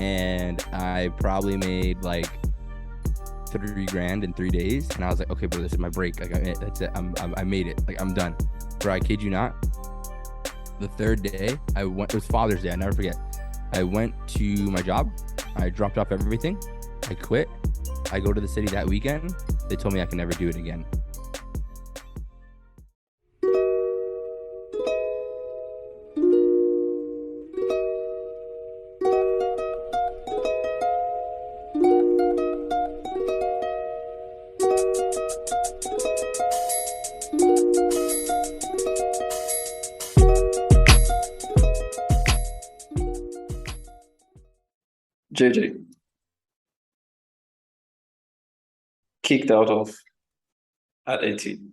and I probably made like $3,000 in 3 days. And I was like, okay, bro, this is my break. Like, that's it. I made it. Like, I'm done. Bro, I kid you not. The third day, I went. It was Father's Day. I never forget. I went to my job. I dropped off everything. I quit. I go to the city that weekend. They told me I can never do it again. JJ kicked out of at 18.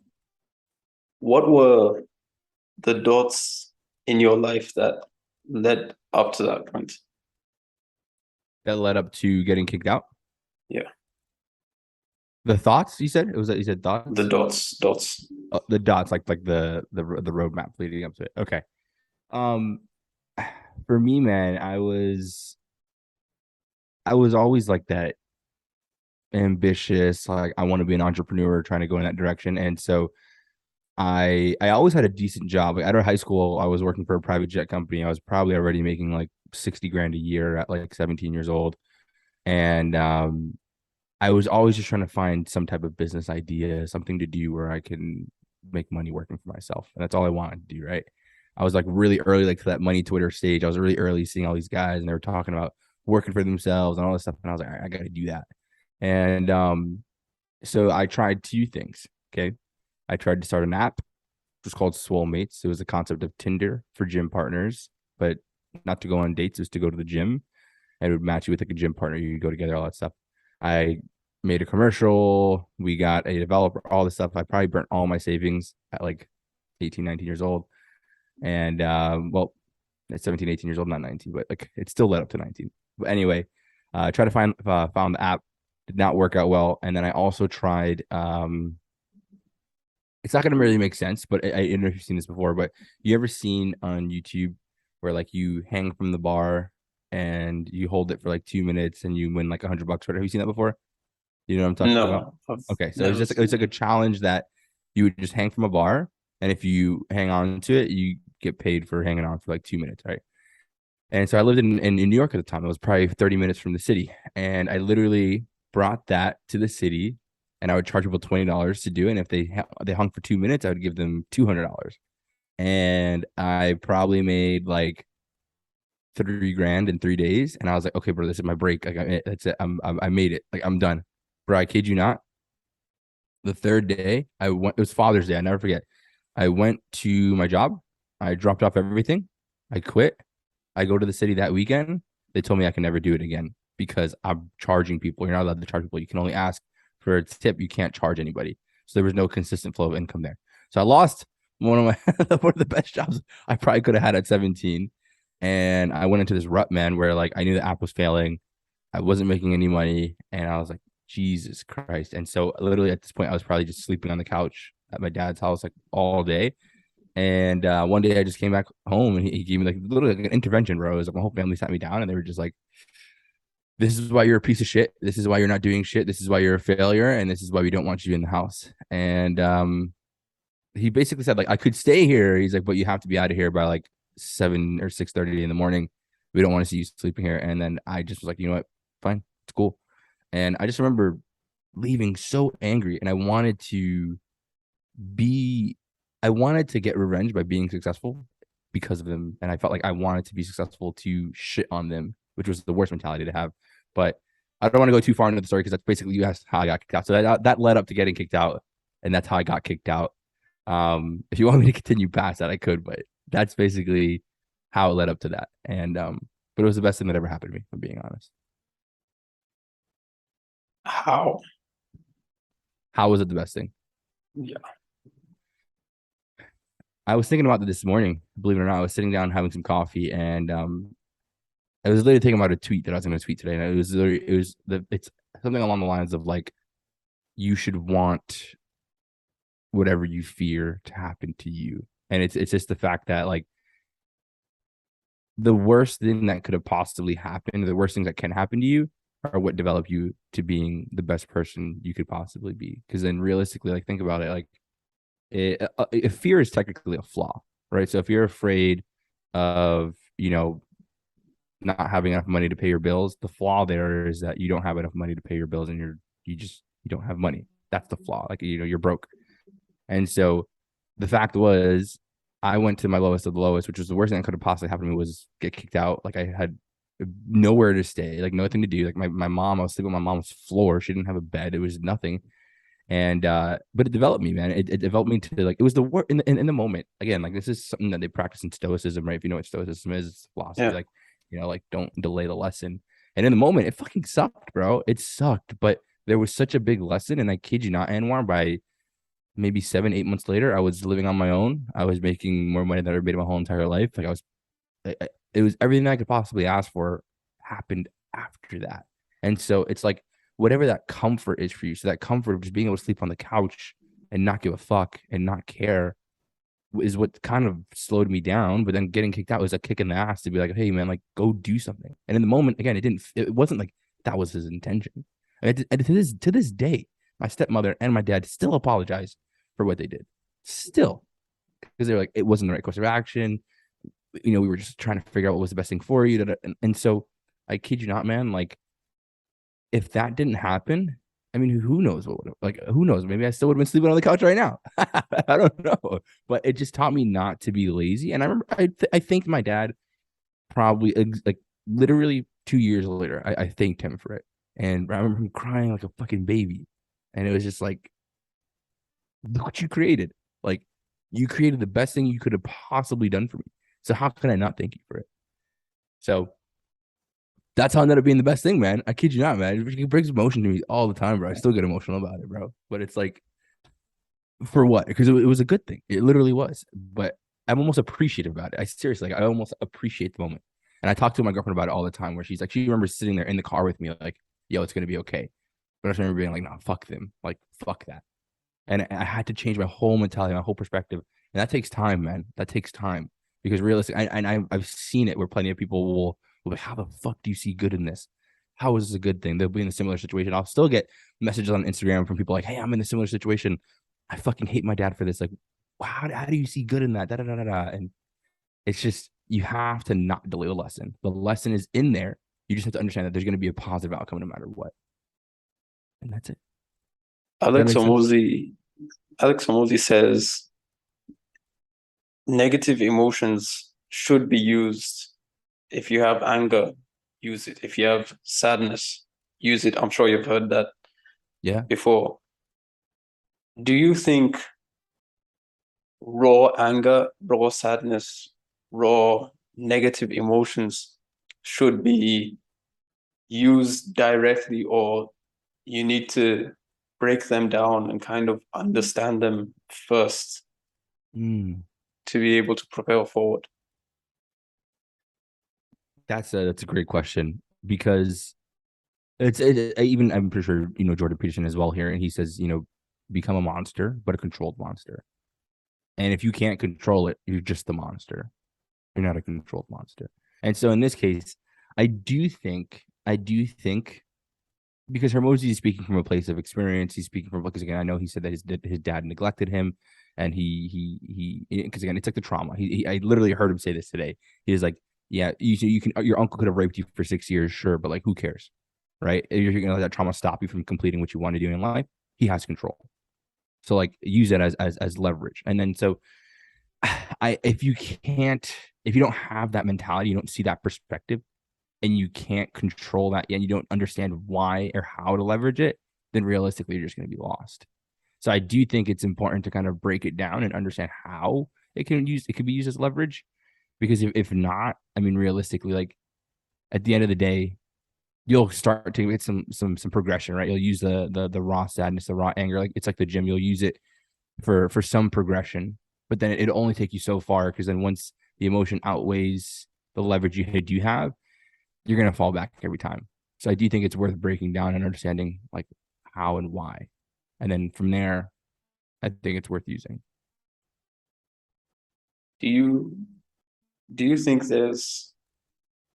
What were the dots in your life that led up to that point? That led up to getting kicked out. Yeah, The thoughts you said? It was that you said thoughts? the dots. The dots, like the roadmap leading up to it. Okay. Um, for me, man, I was always like that ambitious, like I want to be an entrepreneur, trying to go in that direction. And so I always had a decent job. Like out of high school, I was working for a private jet company. I was probably already making like 60 grand a year at like 17 years old. And I was always just trying to find some type of business idea, something to do where I can make money working for myself. And that's all I wanted to do, right? I was like really early, like to that money Twitter stage. I was really early seeing all these guys and they were talking about working for themselves and all this stuff. And I was like, all right, I got to do that. And so I tried two things. Okay. I tried to start an app. It was called Swole Mates. It was a concept of Tinder for gym partners, but not to go on dates, it was to go to the gym and it would match you with like a gym partner. You go together, all that stuff. I made a commercial. We got a developer, all this stuff. I probably burnt all my savings at like 18, 19 years old. And well, at 17, 18 years old, not 19, but like it still led up to 19. But anyway, try to found the app, did not work out well. And then I also tried it's not gonna really make sense, but I don't know if you've seen this before, but you ever seen on YouTube where like you hang from the bar and you hold it for like 2 minutes and you win like $100? Have you seen that before? You know what I'm talking about? No, I've Okay, so never it's like seen. a challenge that you would just hang from a bar, and if you hang on to it, you get paid for hanging on for like 2 minutes, right? And so I lived in New York at the time. It was probably 30 minutes from the city. And I literally brought that to the city and I would charge people $20 to do it. And if they hung for 2 minutes, I would give them $200. And I probably made like $3,000 in 3 days. And I was like, okay, bro, this is my break. Like, that's it. I made it. Like, I'm done. Bro, I kid you not. The third day, I went, it was Father's Day. I never forget. I went to my job. I dropped off everything. I quit. I go to the city that weekend. They told me I can never do it again because I'm charging people. You're not allowed to charge people. You can only ask for a tip. You can't charge anybody. So there was no consistent flow of income there. So I lost one of my one of the best jobs I probably could have had at 17. And I went into this rut, man, where like I knew the app was failing. I wasn't making any money. And I was like, Jesus Christ. And so literally at this point, I was probably just sleeping on the couch at my dad's house like all day. And one day I just came back home and he gave me like literally like an intervention, bro. It was like my whole family sat me down and they were just like, this is why you're a piece of shit. This is why you're not doing shit. This is why you're a failure. And this is why we don't want you in the house. And he basically said, like, I could stay here. He's like, but you have to be out of here by like 7 or 6:30 in the morning. We don't want to see you sleeping here. And then I just was like, you know what? Fine. It's cool. And I just remember leaving so angry and be I wanted to get revenge by being successful because of them. And I felt like I wanted to be successful to shit on them, which was the worst mentality to have. But I don't want to go too far into the story because that's basically you asked how I got kicked out. So that led up to getting kicked out, and that's how I got kicked out. If you want me to continue past that, I could, but that's basically how it led up to that. And but it was the best thing that ever happened to me, if I'm being honest. How? How was it the best thing? Yeah. I was thinking about it this morning, believe it or not. I was sitting down having some coffee and I was literally thinking about a tweet that I was going to tweet today. And it's something along the lines of like, you should want whatever you fear to happen to you. And it's just the fact that like the worst thing that could have possibly happened, the worst things that can happen to you are what develop you to being the best person you could possibly be. Because then realistically, like think about it, like fear is technically a flaw, right? So if you're afraid of, not having enough money to pay your bills, the flaw there is that you don't have enough money to pay your bills and you don't have money. That's the flaw. Like, you're broke. And so the fact was, I went to my lowest of the lowest, which was the worst thing that could have possibly happened to me was get kicked out. Like I had nowhere to stay, like nothing to do. Like my mom, I was sleeping on my mom's floor. She didn't have a bed. It was nothing. And but it developed me, man. It developed me to like it was the work in the moment. Again, like this is something that they practice in stoicism, right? If you know what stoicism is, it's philosophy, Yeah. like like don't delay the lesson. And in the moment, it fucking sucked, bro. It sucked, but there was such a big lesson. And I kid you not, Anwar, by maybe 7, 8 months later, I was living on my own. I was making more money than I ever made in my whole entire life. Like it was everything I could possibly ask for happened after that. And so it's like whatever that comfort is for you. So that comfort of just being able to sleep on the couch and not give a fuck and not care is what kind of slowed me down. But then getting kicked out was a kick in the ass to be like, hey man, like go do something. And in the moment, again, it wasn't like that was his intention. And to this day, my stepmother and my dad still apologize for what they did. Still, because they're like, it wasn't the right course of action. We were just trying to figure out what was the best thing for you. And so I kid you not, man, like if that didn't happen, I mean, who knows what would have, like, who knows? Maybe I still would have been sleeping on the couch right now. I don't know, but it just taught me not to be lazy. And I remember I thanked my dad probably like literally 2 years later. I thanked him for it. And I remember him crying like a fucking baby. And it was just like, look what you created. Like, you created the best thing you could have possibly done for me. So how can I not thank you for it? So that's how it ended up being the best thing, man. I kid you not, man. It brings emotion to me all the time, bro. I still get emotional about it, bro. But it's like, for what? Because it was a good thing. It literally was. But I'm almost appreciative about it. I seriously, like, I almost appreciate the moment. And I talk to my girlfriend about it all the time, where she's like, she remembers sitting there in the car with me, like, yo, it's gonna be okay. But I just remember being like, nah, fuck them, like, fuck that. And I had to change my whole mentality, my whole perspective, and that takes time, man. That takes time because realistically, I've seen it where plenty of people will be, how the fuck do you see good in this? How is this a good thing? They'll be in a similar situation. I'll still get messages on Instagram from people like, hey, I'm in a similar situation. I fucking hate my dad for this. Like, wow, how do you see good in that? Da, da, da, da, da. And it's just, you have to not delay the lesson. The lesson is in there. You just have to understand that there's going to be a positive outcome no matter what. And that's it. Does that Alex make sense? Hormozi, Alex Hormozi says negative emotions should be used. If you have anger, use it. If you have sadness, use it. I'm sure you've heard that Yeah. before. Do you think raw anger, raw sadness, raw negative emotions should be used directly, or you need to break them down and kind of understand them first Mm. to be able to propel forward? That's a great question because even I'm pretty sure Jordan Peterson as well here, and he says become a monster, but a controlled monster. And if you can't control it, you're just the monster. You're not a controlled monster. And so in this case, I do think because Hormozi is speaking from a place of experience. He's speaking from because again, I know he said that his dad neglected him, and he because again, it's like the trauma. I literally heard him say this today. He was like, yeah, you can your uncle could have raped you for 6 years, sure, but like who cares, right? You're gonna let that trauma stop you from completing what you want to do in life. He has control, so like use it as leverage. And then so I if you don't have that mentality, you don't see that perspective, and you can't control that yet, you don't understand why or how to leverage it, then realistically you're just going to be lost. So I do think it's important to kind of break it down and understand how it can be used as leverage. Because if not, I mean, realistically, like at the end of the day, you'll start to get some progression, right? You'll use the raw sadness, the raw anger, like it's like the gym. You'll use it for some progression, but then it'll only take you so far because then once the emotion outweighs the leverage you do have, you're gonna fall back every time. So I do think it's worth breaking down and understanding like how and why, and then from there, I think it's worth using. Do you do you think there's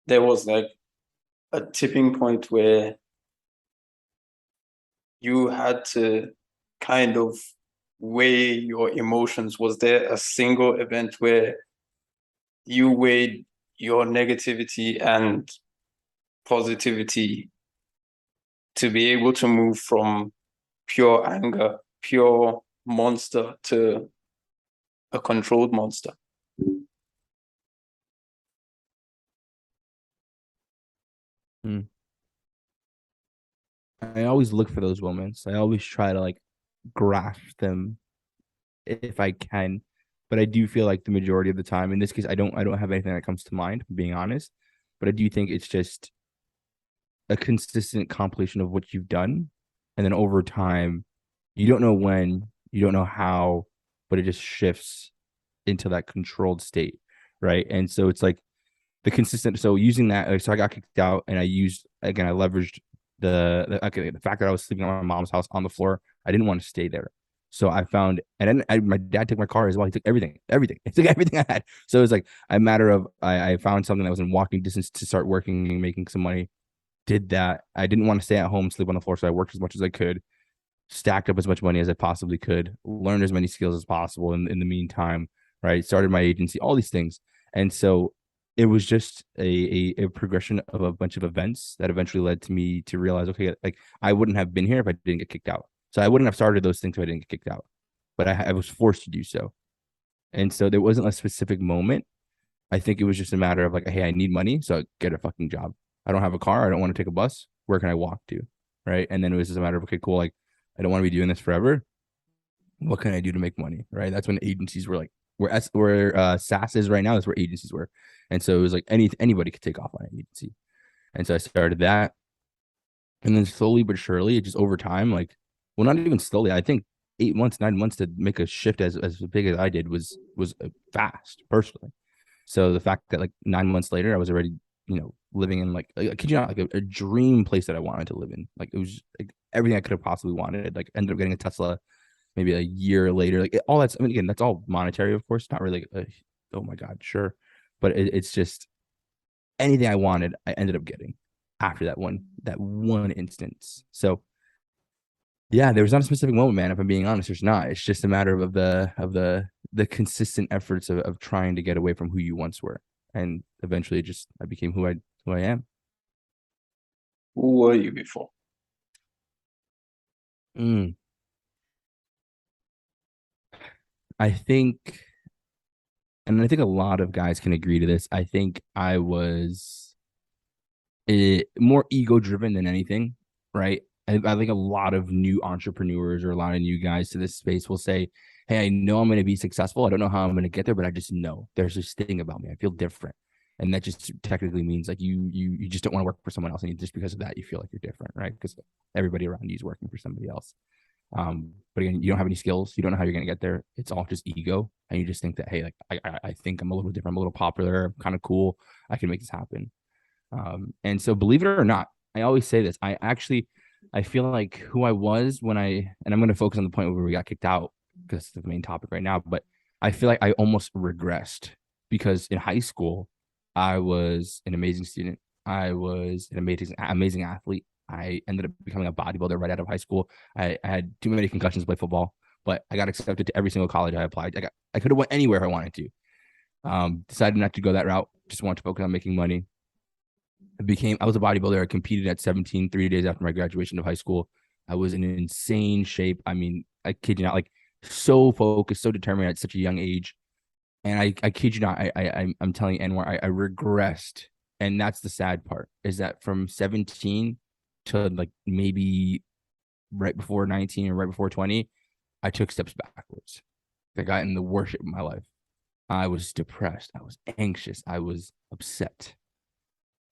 there was like a tipping point where you had to kind of weigh your emotions? Was there a single event where you weighed your negativity and positivity to be able to move from pure anger, pure monster to a controlled monster? Hmm. I always look for those moments. I always try to like grasp them if I can. But I do feel like the majority of the time, in this case, I don't have anything that comes to mind, being honest. But I do think it's just a consistent compilation of what you've done. And then over time, you don't know when, you don't know how, but it just shifts into that controlled state. Right. And so it's like the consistent. So using that, like, so I got kicked out and I used, again, I leveraged the fact that I was sleeping at my mom's house on the floor. I didn't want to stay there. So I found, and then my dad took my car as well. He took everything, everything. He took everything I had. So it was like a matter of I found something that was in walking distance to start working and making some money. Did that. I didn't want to stay at home, sleep on the floor. So I worked as much as I could, stacked up as much money as I possibly could, learned as many skills as possible in the meantime, right? Started my agency, all these things. And so it was just a progression of a bunch of events that eventually led to me to realize, okay, like I wouldn't have been here if I didn't get kicked out. So I wouldn't have started those things if I didn't get kicked out, but I was forced to do so. And so there wasn't a specific moment. I think it was just a matter of like, hey, I need money, so I get a fucking job. I don't have a car. I don't want to take a bus. Where can I walk to? Right. And then it was just a matter of, okay, cool. Like, I don't want to be doing this forever. What can I do to make money? Right. That's when agencies were like, where SaaS is right now, is where agencies were. And so it was like anybody could take off on an agency. And so I started that. And then slowly but surely, it just over time, like, well, not even slowly. I think 8 months, 9 months to make a shift as big as I did was fast personally. So the fact that like 9 months later, I was already, living in like, kid you not, like a dream place that I wanted to live in. Like it was like everything I could have possibly wanted. Like ended up getting a Tesla maybe a year later. Like all that's, I mean, again, that's all monetary, of course. Not really like, oh my God, sure. But it's just anything I wanted, I ended up getting after that one instance. So yeah, there was not a specific moment, man. If I'm being honest, there's not. It's just a matter of the consistent efforts of trying to get away from who you once were, and eventually, just I became who I am. Who were you before? Mm. I think, and I think a lot of guys can agree to this. I think I was more ego driven than anything, right? I think a lot of new entrepreneurs or a lot of new guys to this space will say, hey, I know I'm going to be successful. I don't know how I'm going to get there, but I just know there's this thing about me. I feel different. And that just technically means like you just don't want to work for someone else. And just because of that, you feel like you're different, right? Because everybody around you is working for somebody else. But again, you don't have any skills. You don't know how you're going to get there. It's all just ego. And you just think that, hey, like I think I'm a little different. I'm a little popular. I'm kind of cool. I can make this happen. And so believe it or not, I always say this. I feel like who I was and I'm going to focus on the point where we got kicked out because it's the main topic right now, but I feel like I almost regressed because in high school, I was an amazing student. I was an amazing athlete. I ended up becoming a bodybuilder right out of high school. I had too many concussions to play football, but I got accepted to every single college I applied. I could have went anywhere if I wanted to. Decided not to go that route. Just wanted to focus on making money. I was a bodybuilder. I competed at 17, 3 days after my graduation of high school. I was in insane shape. I mean, I kid you not, like so focused, so determined at such a young age. And I kid you not, I'm telling you, Anwar, I regressed. And that's the sad part, is that from 17 to like maybe right before 19 or right before 20, I took steps backwards. I got in the worst shape of my life. I was depressed. I was anxious. I was upset.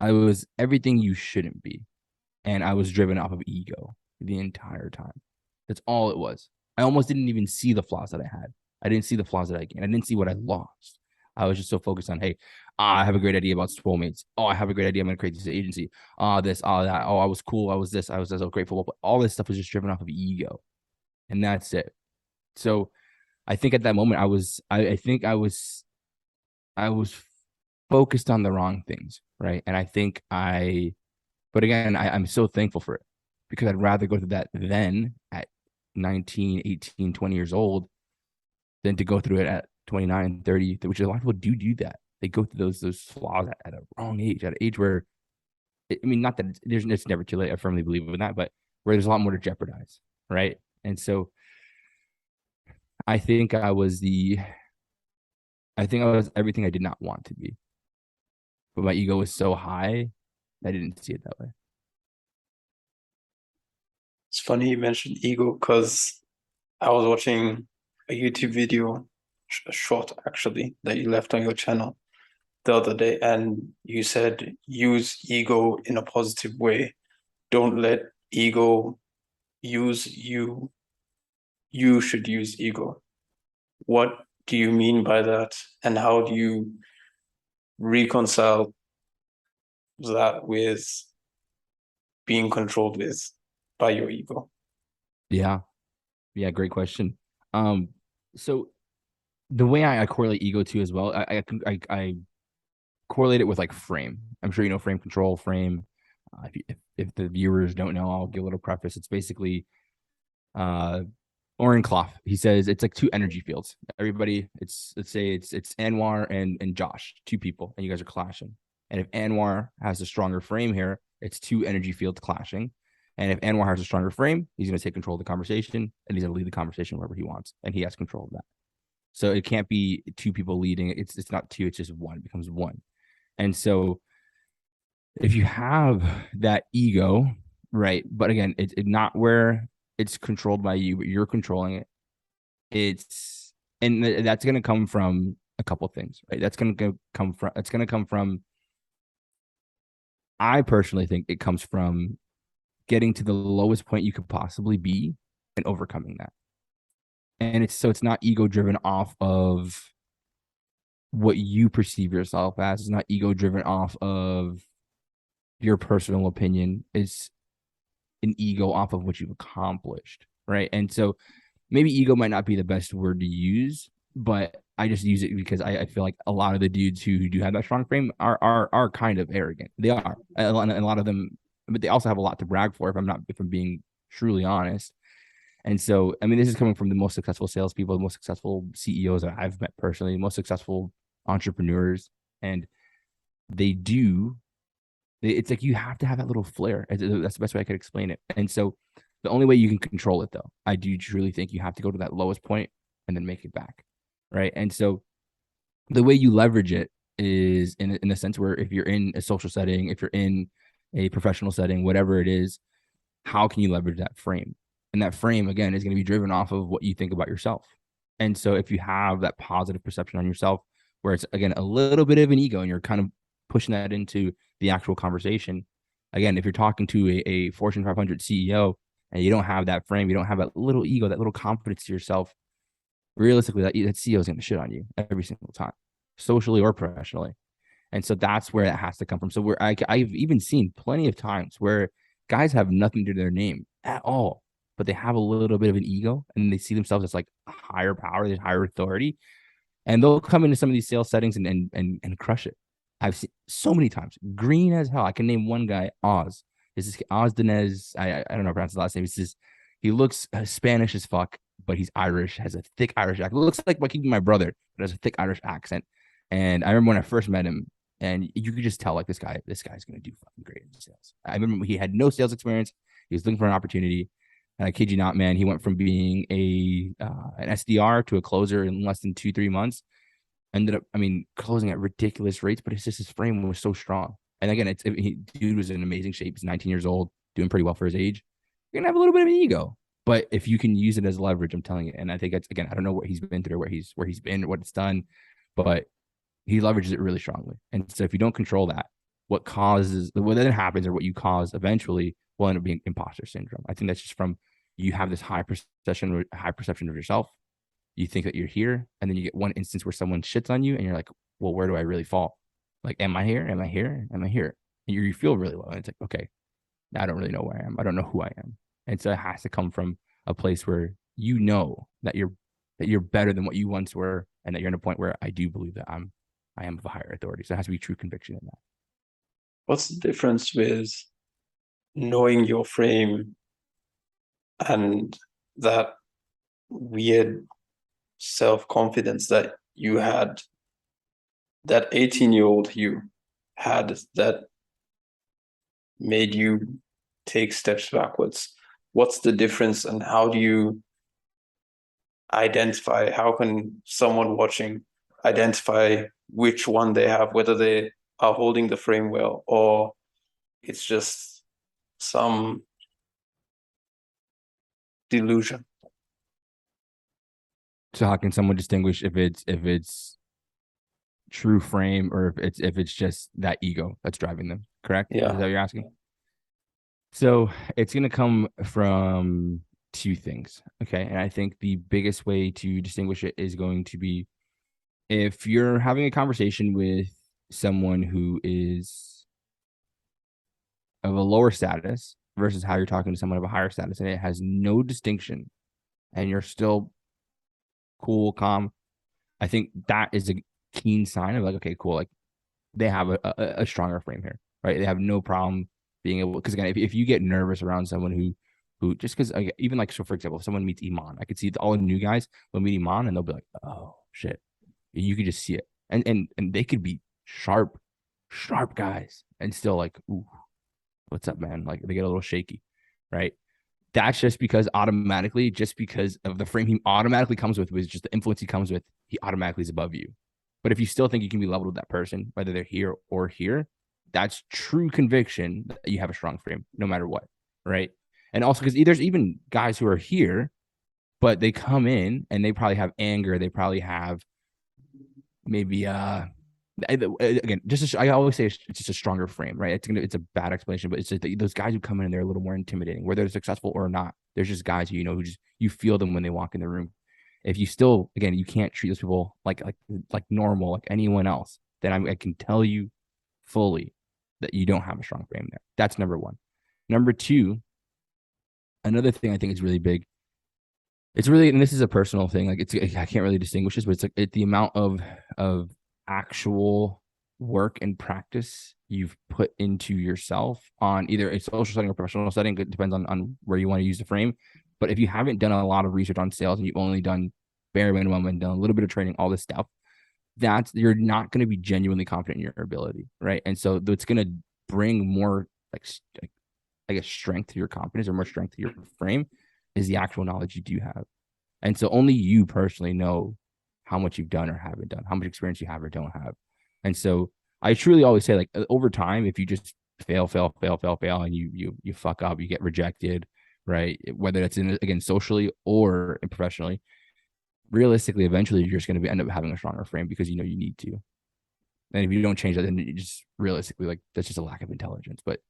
I was everything you shouldn't be. And I was driven off of ego the entire time. That's all it was. I almost didn't even see the flaws that I had. I didn't see the flaws that I gained. I didn't see what I lost. I was just so focused on, hey, I have a great idea about soulmates. Oh, I have a great idea. I'm going to create this agency. This, that. Oh, I was cool. I was this. I was so grateful. But all this stuff was just driven off of ego. And that's it. So I think at that moment, I think I was focused on the wrong things, right? And I think but again, I'm so thankful for it because I'd rather go through that then at 19, 18, 20 years old than to go through it at 29, 30, which a lot of people do that. They go through those flaws at a wrong age, at an age where, I mean, not that it's never too late. I firmly believe in that, but where there's a lot more to jeopardize, right? And so I think I was everything I did not want to be, but my ego was so high, I didn't see it that way. It's funny you mentioned ego because I was watching a YouTube video, a short actually, that you left on your channel the other day, and you said use ego in a positive way. Don't let ego use you. You should use ego. What do you mean by that? And how do you reconcile that with being controlled by your ego? Yeah. Yeah. Great question. So the way I correlate ego to as well, I correlate it with like frame. I'm sure you know frame control, frame. If the viewers don't know, I'll give a little preface. It's basically Oren Clough. He says it's like two energy fields. Everybody, let's say it's Anwar and Josh, two people, and you guys are clashing. And if Anwar has a stronger frame here, it's two energy fields clashing. And if Anwar has a stronger frame, he's going to take control of the conversation and he's going to lead the conversation wherever he wants, and he has control of that. So it can't be two people leading. It's not two. It's just one. It becomes one. And so if you have that ego, right? But again, it's not where it's controlled by you, but you're controlling it. That's going to come from a couple of things, right? It's going to come from, I personally think it comes from getting to the lowest point you could possibly be and overcoming that. And it's not ego driven off of what you perceive yourself as. It's not ego driven off of your personal opinion. It's an ego off of what you've accomplished, right? And so maybe ego might not be the best word to use, but I just use it because I feel like a lot of the dudes who do have that strong frame are kind of arrogant. They are, and a lot of them, but they also have a lot to brag for. If I'm being truly honest. And so, I mean, this is coming from the most successful salespeople, the most successful CEOs that I've met personally, the most successful entrepreneurs, and it's like you have to have that little flair. That's the best way I could explain it. And so the only way you can control it, though, I do truly think you have to go to that lowest point and then make it back, right? And so the way you leverage it is in a sense where if you're in a social setting, if you're in a professional setting, whatever it is, how can you leverage that frame? And that frame, again, is going to be driven off of what you think about yourself. And so if you have that positive perception on yourself, where it's, again, a little bit of an ego and you're kind of pushing that into the actual conversation. Again, if you're talking to a Fortune 500 CEO and you don't have that frame, you don't have that little ego, that little confidence to yourself, realistically, that CEO is going to shit on you every single time, socially or professionally. And so that's where it has to come from. So I've even seen plenty of times where guys have nothing to their name at all, but they have a little bit of an ego and they see themselves as like a higher power, there's higher authority, and they'll come into some of these sales settings and crush it. I've seen so many times, green as hell. I can name one guy, Oz. This is Oz Dinez. I don't know how to pronounce his last name. He looks Spanish as fuck, but he's Irish, has a thick Irish accent. Looks like even my brother, but has a thick Irish accent. And I remember when I first met him, and you could just tell like this guy's going to do fucking great in sales. I remember he had no sales experience. He was looking for an opportunity. And I kid you not, man, he went from being an SDR to a closer in less than 2-3 months. Ended up, I mean, closing at ridiculous rates, but it's just his frame was so strong. And again, dude was in amazing shape. He's 19 years old, doing pretty well for his age. You're gonna have a little bit of an ego, but if you can use it as leverage, I'm telling you. And I think that's, again, I don't know what he's been through, where he's been, what it's done, but he leverages it really strongly. And so if you don't control that, what then happens, or what you cause eventually, will end up being imposter syndrome. I think that's just from, you have this high perception of yourself. You think that you're here, and then you get one instance where someone shits on you, and you're like, well, where do I really fall? Like, am I here? Am I here? Am I here? And you feel really low. And it's like, okay, I don't really know where I am. I don't know who I am. And so it has to come from a place where you know that you're better than what you once were, and that you're in a point where I do believe that I'm I am of a higher authority. So it has to be true conviction in that. What's the difference with knowing your frame and that weird self-confidence that you had, that 18-year-old you had, that made you take steps backwards? What's the difference, and how do you identify, how can someone watching identify which one they have, whether they are holding the frame well or it's just some delusion? So how can someone distinguish if it's true frame or if it's just that ego that's driving them? Correct? Is that Yeah. what you're asking? So it's going to come from two things. Okay. And I think the biggest way to distinguish it is going to be if you're having a conversation with someone who is of a lower status versus how you're talking to someone of a higher status, and it has no distinction, and you're still cool, calm. I think that is a keen sign of like, okay, cool. Like they have a stronger frame here, right? They have no problem being able, because again, if you get nervous around someone who just because even like, so for example, if someone meets Iman, I could see all the new guys will meet Iman and they'll be like, oh shit, you could just see it, and they could be sharp guys and still like, ooh, what's up, man? Like they get a little shaky, right? That's just because automatically, just because of the frame he automatically comes with just the influence he comes with, he automatically is above you. But if you still think you can be leveled with that person, whether they're here or here, that's true conviction that you have a strong frame, no matter what, right? And also because there's even guys who are here, but they come in and they probably have anger, they probably have maybe again, I always say it's just a stronger frame, right? It's a bad explanation, but it's just those guys who come in and they're a little more intimidating, whether they're successful or not. There's just guys who who just you feel them when they walk in the room. If you still, again, you can't treat those people like normal, like anyone else, then I can tell you fully that you don't have a strong frame there. That's number one. Number two, another thing I think is really big. It's really, and this is a personal thing. Like I can't really distinguish this, but it's like the amount of actual work and practice you've put into yourself on either a social setting or professional setting. It depends on where you want to use the frame. But if you haven't done a lot of research on sales and you've only done bare minimum and done a little bit of training, all this stuff, you're not going to be genuinely confident in your ability, right? And so it's going to bring more like I guess strength to your confidence or more strength to your frame is the actual knowledge you do have. And so only you personally know how much you've done or haven't done, how much experience you have or don't have. And so I truly always say, like, over time, if you just fail, and you fuck up, you get rejected, right? Whether it's again socially or professionally, realistically, eventually you're just going to end up having a stronger frame because you need to. And if you don't change that, then you just realistically, like, that's just a lack of intelligence. But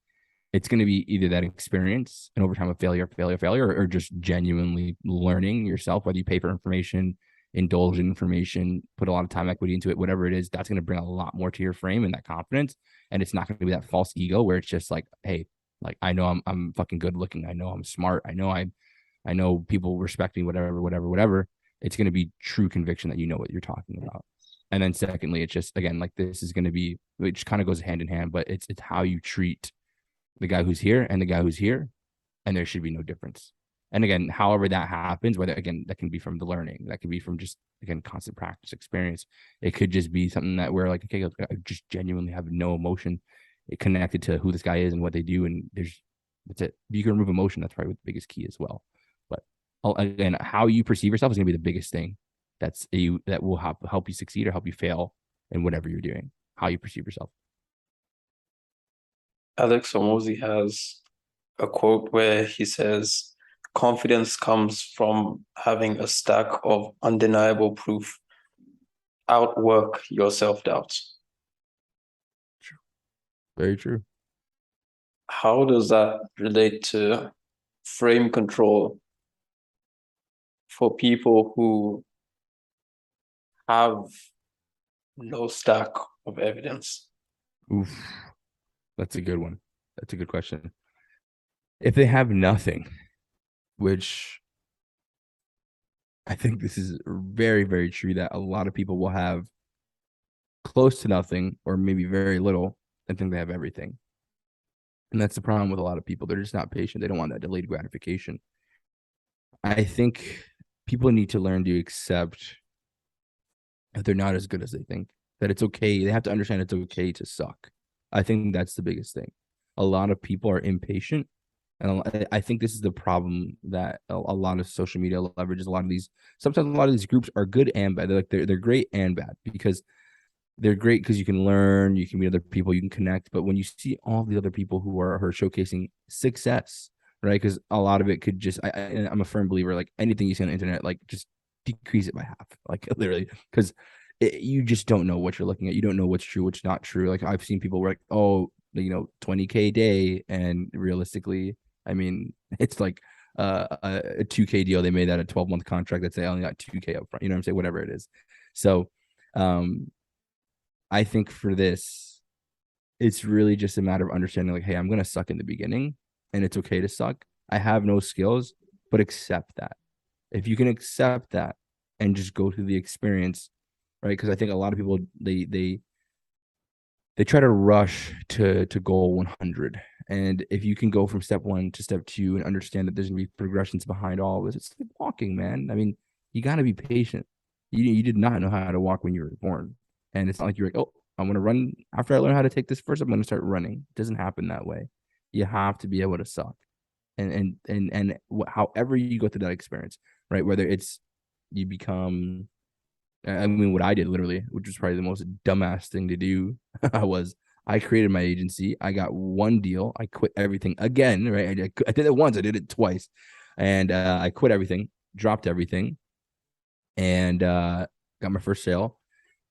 it's going to be either that experience and over time of failure, or just genuinely learning yourself, whether you pay for information, indulge in information, put a lot of time equity into it, whatever it is, that's going to bring a lot more to your frame and that confidence. And it's not going to be that false ego where it's just like, hey, like, I know I'm fucking good looking. I know I'm smart. I know people respect me, whatever. It's going to be true conviction that you know what you're talking about. And then secondly, it's just, again, like, this is going to be, which kind of goes hand in hand, but it's how you treat the guy who's here and the guy who's here, and there should be no difference. And again, however that happens, whether, again, that can be from the learning, that could be from just, again, constant practice, experience. It could just be something that we're like, okay, I just genuinely have no emotion connected to who this guy is and what they do, and that's it. If you can remove emotion, that's probably the biggest key as well. But again, how you perceive yourself is going to be the biggest thing that will help you succeed or help you fail in whatever you're doing. How you perceive yourself. Hormozi has a quote where he says, confidence comes from having a stack of undeniable proof. Outwork your self-doubts. Very true. How does that relate to frame control for people who have no stack of evidence? Oof. That's a good one. That's a good question. If they have nothing, which I think this is very, very true, that a lot of people will have close to nothing or maybe very little and think they have everything. And that's the problem with a lot of people. They're just not patient. They don't want that delayed gratification. I think people need to learn to accept that they're not as good as they think, that it's okay. They have to understand it's okay to suck. I think that's the biggest thing. A lot of people are impatient. And I think this is the problem that a lot of social media leverages. A lot of these, sometimes a lot of these groups are good and bad. They're great and bad because they're great because you can learn, you can meet other people, you can connect. But when you see all the other people who are showcasing success, right? Because a lot of it could just, I'm a firm believer, like anything you see on the internet, like just decrease it by half, like literally, because you just don't know what you're looking at. You don't know what's true, what's not true. Like I've seen people where like, oh, 20K a day, and realistically, I mean, it's like a 2K deal. They made that a 12-month contract that say I only got 2K up front. You know what I'm saying? Whatever it is. So, I think for this, it's really just a matter of understanding, like, hey, I'm gonna suck in the beginning, and it's okay to suck. I have no skills, but accept that. If you can accept that and just go through the experience, right? Because I think a lot of people they try to rush to goal 100, and if you can go from step 1 to step 2 and understand that there's gonna be progressions behind all of this, it's like walking, man. I mean, you got to be patient. You did not know how to walk when you were born, and it's not like you're like, oh, I'm gonna run after I learn how to take this first. I'm gonna start running. It doesn't happen that way. You have to be able to suck, and however you go through that experience, right? Whether it's you become, I mean, what I did literally, which was probably the most dumbass thing to do, was I created my agency. I got one deal. I quit everything again, right? I did it once. I did it twice, and I quit everything, dropped everything, and got my first sale.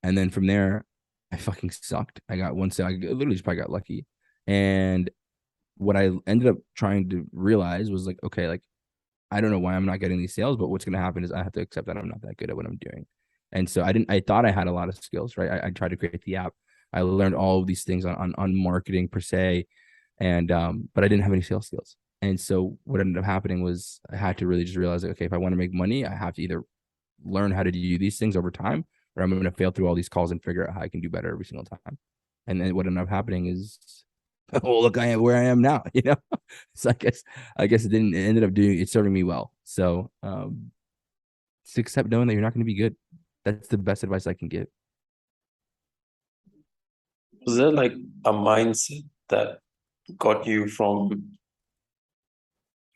And then from there, I fucking sucked. I got one sale. I literally just probably got lucky. And what I ended up trying to realize was like, okay, like I don't know why I'm not getting these sales, but what's going to happen is I have to accept that I'm not that good at what I'm doing. And so I thought I had a lot of skills, right? I tried to create the app. I learned all of these things on marketing per se. And, but I didn't have any sales skills. And so what ended up happening was I had to really just realize, like, okay, if I want to make money, I have to either learn how to do these things over time, or I'm going to fail through all these calls and figure out how I can do better every single time. And then what ended up happening is, well, look, I am where I am now, you know? So I guess it ended up doing, it serving me well. So, just accept knowing that you're not going to be good. That's the best advice I can give. Was there like a mindset that got you from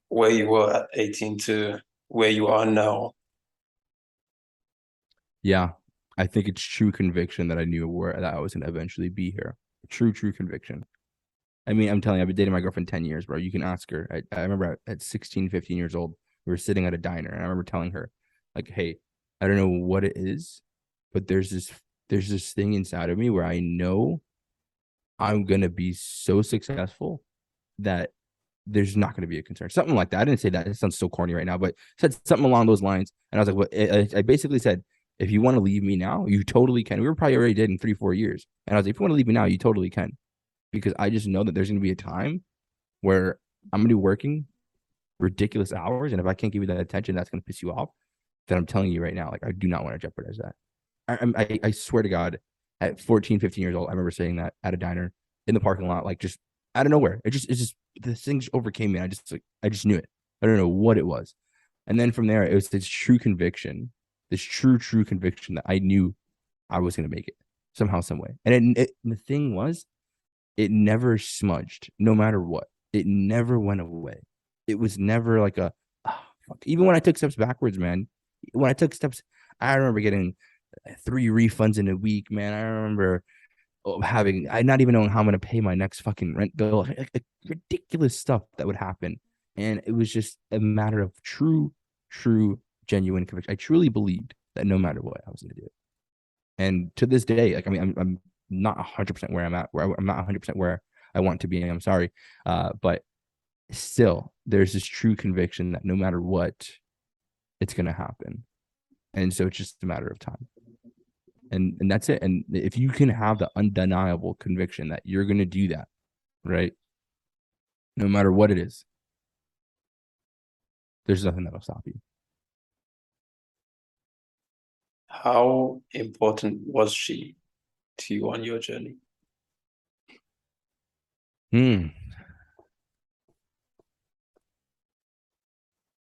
where you were at 18 to where you are now? Yeah. I think it's true conviction that I knew where that I was going to eventually be here. True conviction. I mean, I'm telling you, I've been dating my girlfriend 10 years, bro. You can ask her. I remember at 16, 15 years old, we were sitting at a diner, and I remember telling her, like, hey, I don't know what it is, but there's this thing inside of me where I know I'm gonna be so successful that there's not gonna be a concern. Something like that. I didn't say that. It sounds so corny right now, but said something along those lines. And I was like, what? I basically said, if you want to leave me now, you totally can. We were probably already dead in 3, 4 years. And I was like, if you want to leave me now, you totally can. Because I just know that there's gonna be a time where I'm gonna be working ridiculous hours. And if I can't give you that attention, that's gonna piss you off. That I'm telling you right now. Like, I do not want to jeopardize that. I swear to God, at 14, 15 years old, I remember saying that at a diner in the parking lot, like just out of nowhere. It's just this thing just overcame me. I just knew it. I don't know what it was. And then from there, it was this true conviction, this true conviction that I knew I was going to make it somehow, some way. And the thing was, it never smudged, no matter what. It never went away. It was never like a, oh, fuck. Even when I took steps backwards, man. When I took steps, I remember getting 3 refunds in a week, man. I remember I not even knowing how I'm going to pay my next fucking rent bill, like ridiculous stuff that would happen. And it was just a matter of true, genuine conviction. I truly believed that no matter what, I was going to do it. And to this day, like, I mean, I'm not 100% where I'm at, where I'm not 100% where I want to be. I'm sorry. But still, there's this true conviction that no matter what, it's going to happen. And so it's just a matter of time. And that's it. And if you can have the undeniable conviction that you're going to do that, right? No matter what it is, there's nothing that'll stop you. How important was she to you on your journey?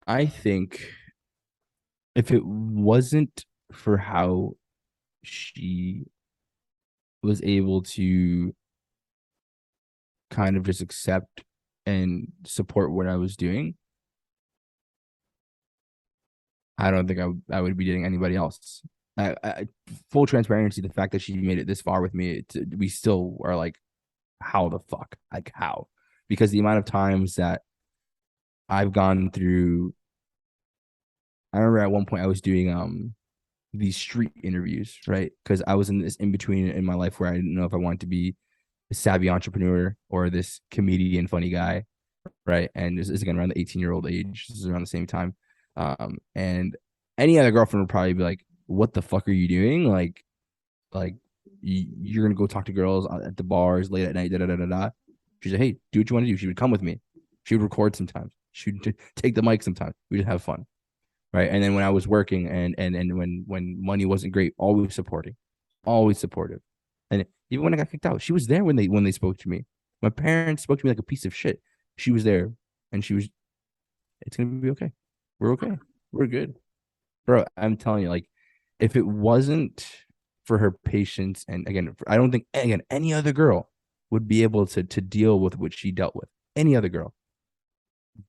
I think if it wasn't for how she was able to kind of just accept and support what I was doing, I don't think I would be dating anybody else. Full transparency, the fact that she made it this far with me, we still are like, how the fuck? Like, how? Because the amount of times that I've gone through, I remember at one point I was doing these street interviews, right? Because I was in this in between in my life where I didn't know if I wanted to be a savvy entrepreneur or this comedian, funny guy, right? And this is again around the 18-year-old age. This is around the same time. And any other girlfriend would probably be like, "What the fuck are you doing? Like you're gonna go talk to girls at the bars late at night, da da da da da." She's like, "Hey, do what you want to do." She would come with me. She would record sometimes. She would take the mic sometimes. We'd have fun, right? And then when I was working and when money wasn't great, always supporting, always supportive. And even when I got kicked out, she was there when they spoke to me. My parents spoke to me like a piece of shit. She was there, and she was. It's gonna be okay. We're okay. We're good, bro. I'm telling you, like, if it wasn't for her patience, and again, I don't think again any other girl would be able to deal with what she dealt with. Any other girl,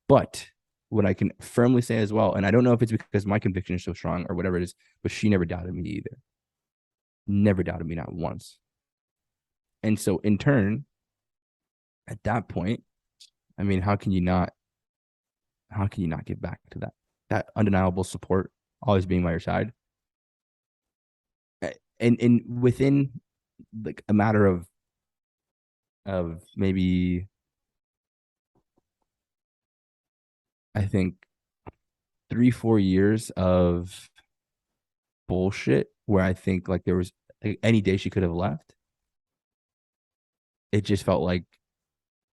but what I can firmly say as well, and I don't know if it's because my conviction is so strong or whatever it is, but she never doubted me either. Never doubted me, not once. And so, in turn, at that point, I mean, how can you not? How can you not get back to that? That undeniable support, always being by your side, and within like a matter of maybe I think 3-4 years of bullshit where I think like there was like, any day she could have left. It just felt like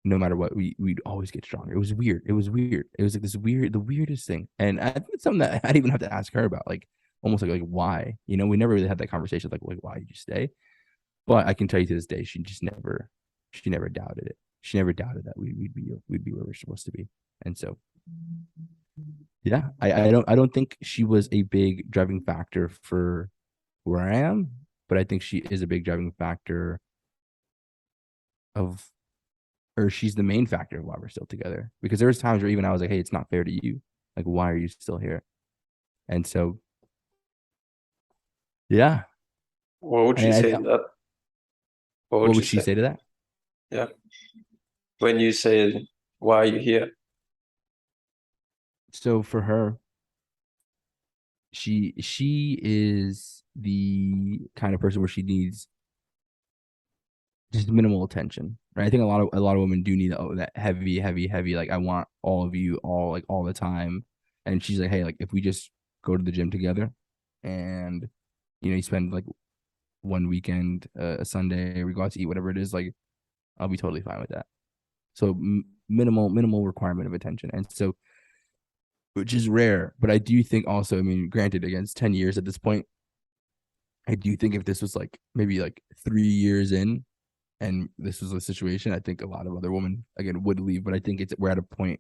no matter what, we'd always get stronger. It was weird. It was weird. It was like this weird, the weirdest thing. And I think it's something that I didn't even have to ask her about, like almost like why. You know, we never really had that conversation, like why did you stay? But I can tell you to this day, she never doubted it. She never doubted that we'd be where we're supposed to be. And so yeah, I don't think she was a big driving factor for where I am, but I think she is a big driving factor of or she's the main factor of why we're still together. Because there was times where even I was like, hey, it's not fair to you. Like, why are you still here? And so yeah. What would you And say in that? what would she say to that? Yeah. When you say, why are you here? So for her, she is the kind of person where she needs just minimal attention. Right. I think a lot of women do need that heavy, like I want all of you all like all the time. And she's like, hey, like if we just go to the gym together and you spend like one weekend, a Sunday, we go out to eat, whatever it is, like I'll be totally fine with that. So minimal requirement of attention. And so which is rare, but I do think also, I mean, granted, against 10 years at this point, I do think if this was like maybe like 3 years in and this was a situation, I think a lot of other women again would leave. But I think we're at a point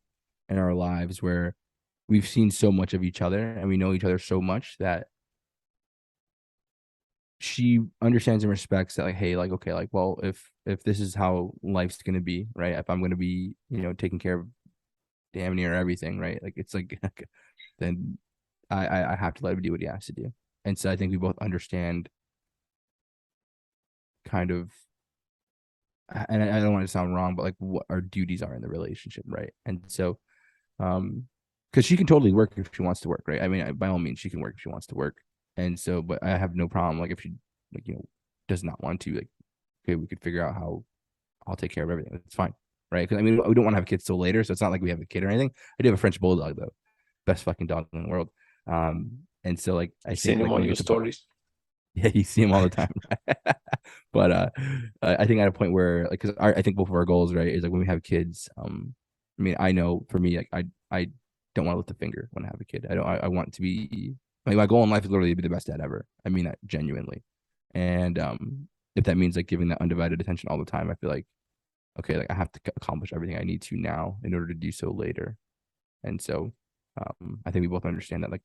in our lives where we've seen so much of each other and we know each other so much that she understands and respects that, like, hey, like, okay, like, well, if this is how life's gonna be, right? If I'm gonna be, taking care of damn near everything, right? Like it's like then I have to let him do what he has to do. And so I think we both understand kind of, and I don't want to sound wrong, but like what our duties are in the relationship, right? And so, because she can totally work if she wants to work, right? I mean, by all means, she can work if she wants to work. And so, but I have no problem, like if she, like does not want to, like, okay, we could figure out how I'll take care of everything. It's fine, right? Because I mean, we don't want to have kids till later, so it's not like we have a kid or anything. I do have a French bulldog though, best fucking dog in the world. And so like I think Seen him like when on you your get to point, stories. yeah, you see him all the time. But I think at a point where like because I think both of our goals, right, is like when we have kids. I mean, I know for me, like I don't want to lift a finger when I have a kid. I don't. I want to be like my goal in life is literally to be the best dad ever. I mean that genuinely, and if that means like giving that undivided attention all the time, I feel like okay, like I have to accomplish everything I need to now in order to do so later. And so I think we both understand that like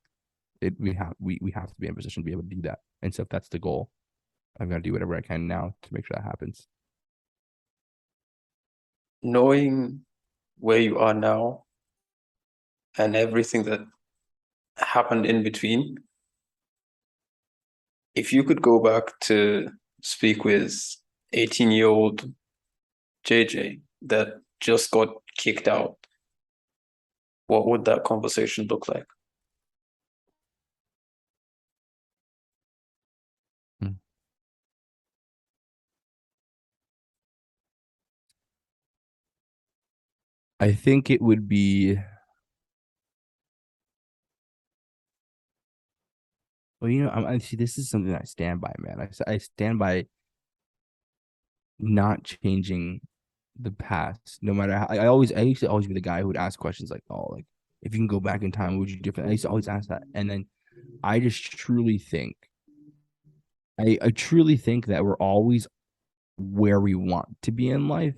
we have to be in a position to be able to do that. And so if that's the goal, I've got to do whatever I can now to make sure that happens. Knowing where you are now and everything that happened in between, if you could go back to speak with 18-year-old JJ that just got kicked out, what would that conversation look like? I think it would be well, I see this is something I stand by, man. I stand by not changing the past, no matter how. I used to always be the guy who would ask questions like, "Oh, like if you can go back in time, what would you do different?" I used to always ask that, and then I just truly think, I truly think that we're always where we want to be in life,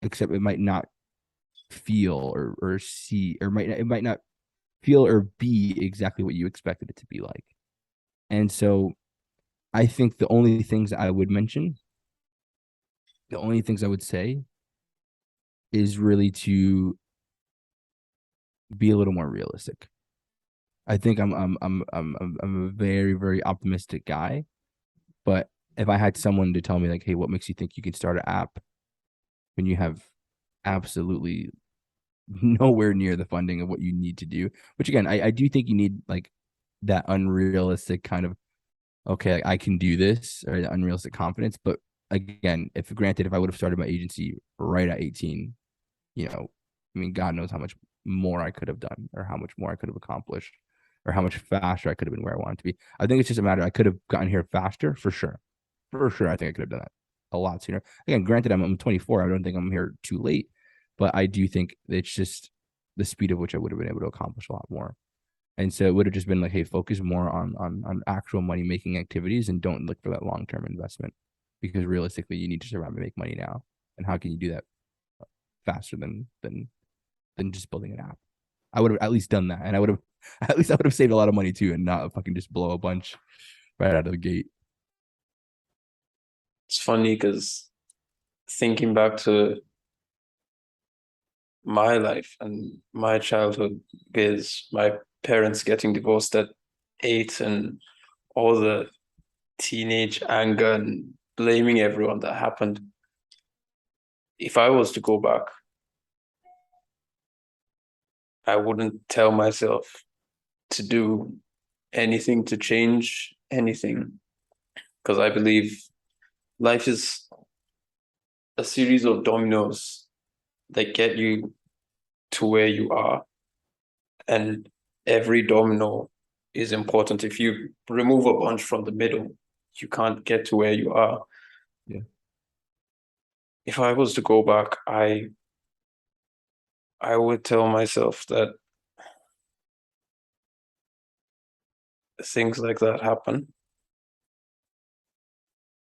except it might not feel or see or it might not feel or be exactly what you expected it to be like. And so I think the only things I would mention, the only things I would say is really to be a little more realistic. I think I'm a very, very optimistic guy, but if I had someone to tell me like, hey, what makes you think you can start an app when you have absolutely nowhere near the funding of what you need to do, which again, I do think you need like that unrealistic kind of okay, I can do this or the unrealistic confidence. But again, if granted, if I would have started my agency right at 18, I mean, God knows how much more I could have done or how much more I could have accomplished or how much faster I could have been where I wanted to be. I think it's just a matter. I could have gotten here faster for sure. For sure. I think I could have done that a lot sooner. Again, granted, I'm 24. I don't think I'm here too late, but I do think it's just the speed of which I would have been able to accomplish a lot more. And so it would have just been like, hey, focus more on actual money making activities and don't look for that long term investment because realistically, you need to survive and make money now. And how can you do that faster than just building an app? I would have at least done that, and I would have at least I would have saved a lot of money too, and not fucking just blow a bunch right out of the gate. It's funny because thinking back to my life and my childhood with my parents getting divorced at 8 and all the teenage anger and blaming everyone that happened. If I was to go back, I wouldn't tell myself to do anything to change anything because I believe life is a series of dominoes that get you to where you are. And every domino is important. If you remove a bunch from the middle, you can't get to where you are. Yeah. If I was to go back, I would tell myself that things like that happen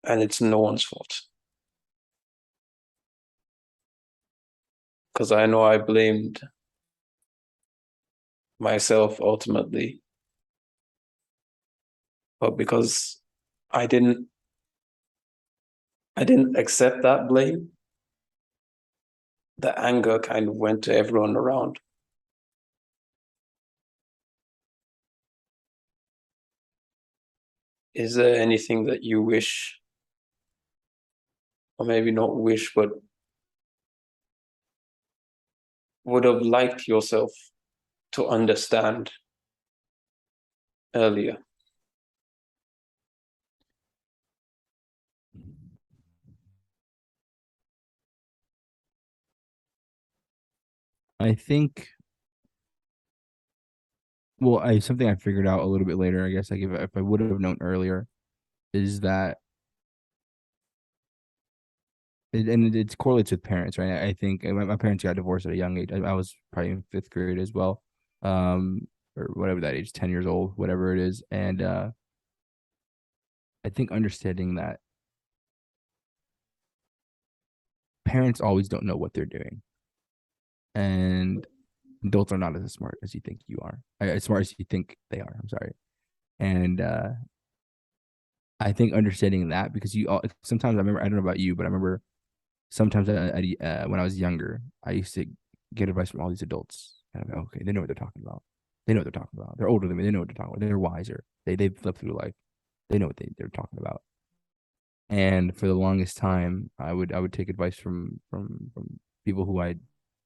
and it's no one's fault. Because I know I blamed myself ultimately, but because I didn't accept that blame, the anger kind of went to everyone around. Is there anything that you wish, or maybe not wish, but would have liked yourself to understand earlier? I think well, I something I figured out a little bit later, I guess like if I would have known earlier, is that it correlates with parents, right? I think my parents got divorced at a young age. I was probably in fifth grade as well, or whatever that age, 10 years old, whatever it is. And I think understanding that parents always don't know what they're doing, and adults are not as smart as you think you are, as smart as you think they are. I'm sorry, and I think understanding that because you all sometimes I remember I don't know about you, but I remember sometimes when I was younger, I used to get advice from all these adults. And I'm like, okay, they know what they're talking about. They know what they're talking about. They're older than me. They know what they're talking about. They're wiser. They've lived through life. They know what they're talking about. And for the longest time, I would take advice from people who I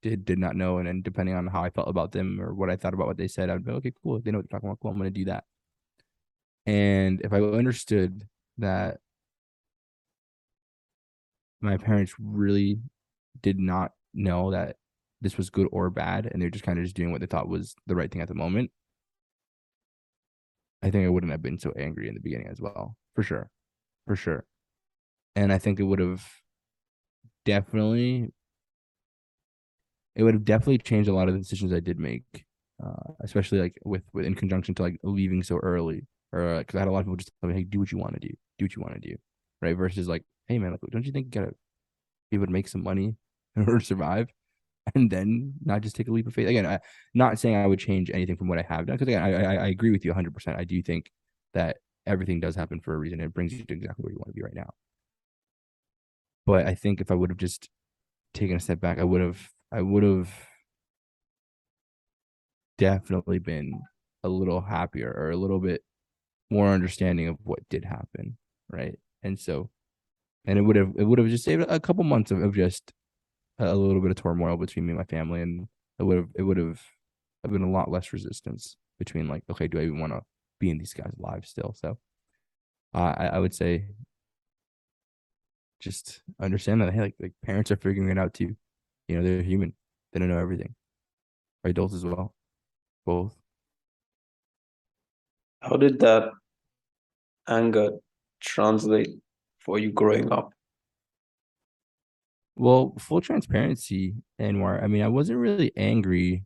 did not know, and then depending on how I felt about them or what I thought about what they said, I'd be okay, cool. They know what they're talking about. Cool, I'm going to do that. And if I understood that my parents really did not know that this was good or bad, and they're just kind of just doing what they thought was the right thing at the moment, I think I wouldn't have been so angry in the beginning as well, for sure, for sure. And I think definitely, it would have definitely changed a lot of the decisions I did make, especially like with in conjunction to like leaving so early, or because I had a lot of people just tell me, hey, do what you want to do, do what you want to do, right? Versus like, hey man, like, don't you think you gotta be able to make some money in order to survive? And then not just take a leap of faith. Again, not saying I would change anything from what I have done, because again, I agree with you 100%. I do think that everything does happen for a reason. And it brings you to exactly where you want to be right now. But I think if I would have just taken a step back, I would have definitely been a little happier or a little bit more understanding of what did happen, right? And so, and it would have just saved a couple months of just a little bit of turmoil between me and my family, and it would have been a lot less resistance between like, okay, do I even want to be in these guys' lives still? So I would say just understand that, hey, like parents are figuring it out too. You know, they're human. They don't know everything. Adults as well, both. How did that anger translate for you growing up? Well, full transparency, Anwar. I mean, I wasn't really angry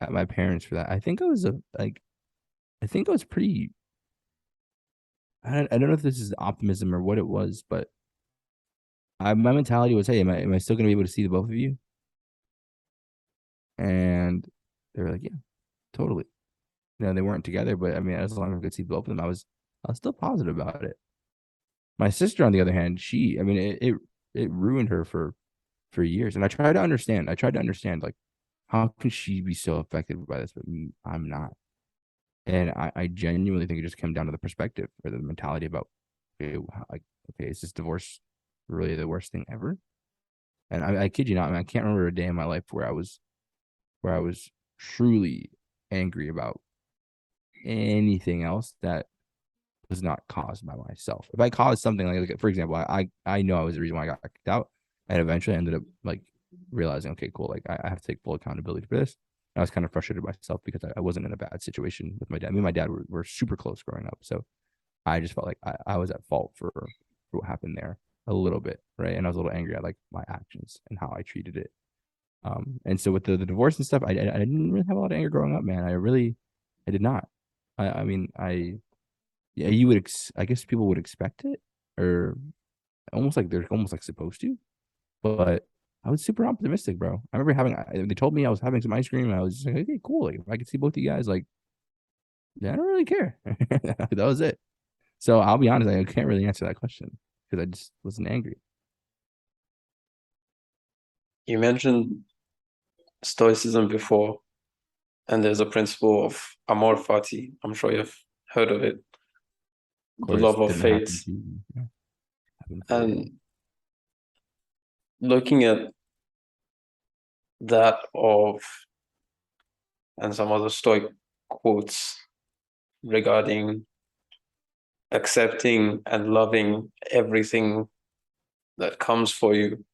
at my parents for that. I think I was I think I was pretty. I don't know if this is optimism or what it was, but my mentality was, hey, am I still going to be able to see the both of you? And they were like, yeah, totally. You know, they weren't together, but I mean, as long as I could see both of them, I was still positive about it. My sister, on the other hand, I mean, it ruined her for years. And I tried to understand. I tried to understand, like, how can she be so affected by this, but I'm not. And I genuinely think it just came down to the perspective or the mentality about, okay, like, okay, is this divorce really the worst thing ever? And I kid you not, I mean, I can't remember a day in my life where I was truly angry about anything else that was not caused by myself. If I caused something like for example, I know I was the reason why I got kicked out, and eventually I ended up like realizing, okay, cool, like I have to take full accountability for this. And I was kind of frustrated with myself because I wasn't in a bad situation with my dad. Me and my dad were super close growing up, so I just felt like I was at fault for what happened there a little bit, right? And I was a little angry at like my actions and how I treated it. And so with the divorce and stuff, I didn't really have a lot of anger growing up, man. I did not. I mean, yeah, I guess people would expect it, or almost like they're almost like supposed to, but I was super optimistic, bro. I remember they told me I was having some ice cream, and I was just like, okay, cool. Like, if I could see both of you guys, like, yeah, I don't really care. That was it. So I'll be honest, I can't really answer that question because I just wasn't angry. You mentioned Stoicism before, and there's a principle of Amor fati. I'm sure you've heard of it, Of the course, love of didn't happen fate. to you. Yeah, happened for you. And looking at that and some other Stoic quotes regarding accepting and loving everything that comes for you,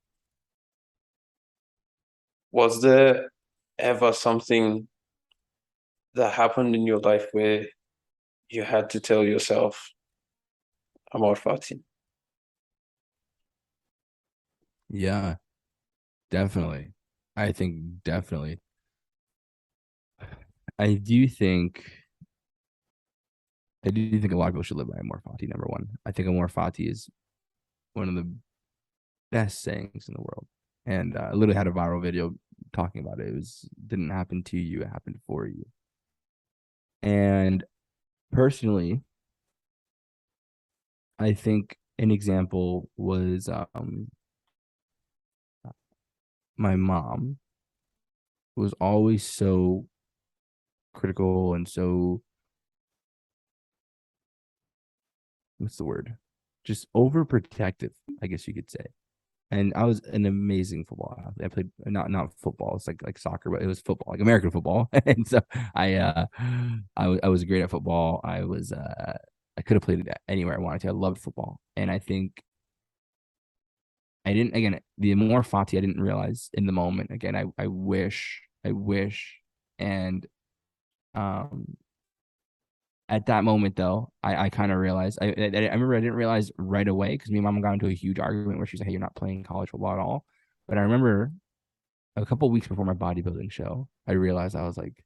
was there ever something that happened in your life where you had to tell yourself, Amor fati? Yeah, definitely. I think definitely. I do think I do think a lot of people should live by Amor Fati. Number one, I think Amor Fati is one of the best sayings in the world. And I literally had a viral video talking about it. It was didn't happen to you, it happened for you. And personally, I think an example was my mom was always so critical and so, what's the word? Just overprotective, I guess you could say. And I was an amazing football athlete. I played not football, it's like soccer, but it was football, like American football. And so I was great at football. I could have played it anywhere I wanted to. I loved football. And I think I didn't, again, the more fati I didn't realize in the moment. Again, I wish and um at that moment though, I kind of realized, I remember I didn't realize right away because me and mom got into a huge argument where she's like, "Hey, you're not playing college football at all." But I remember a couple of weeks before my bodybuilding show, I realized, I was like,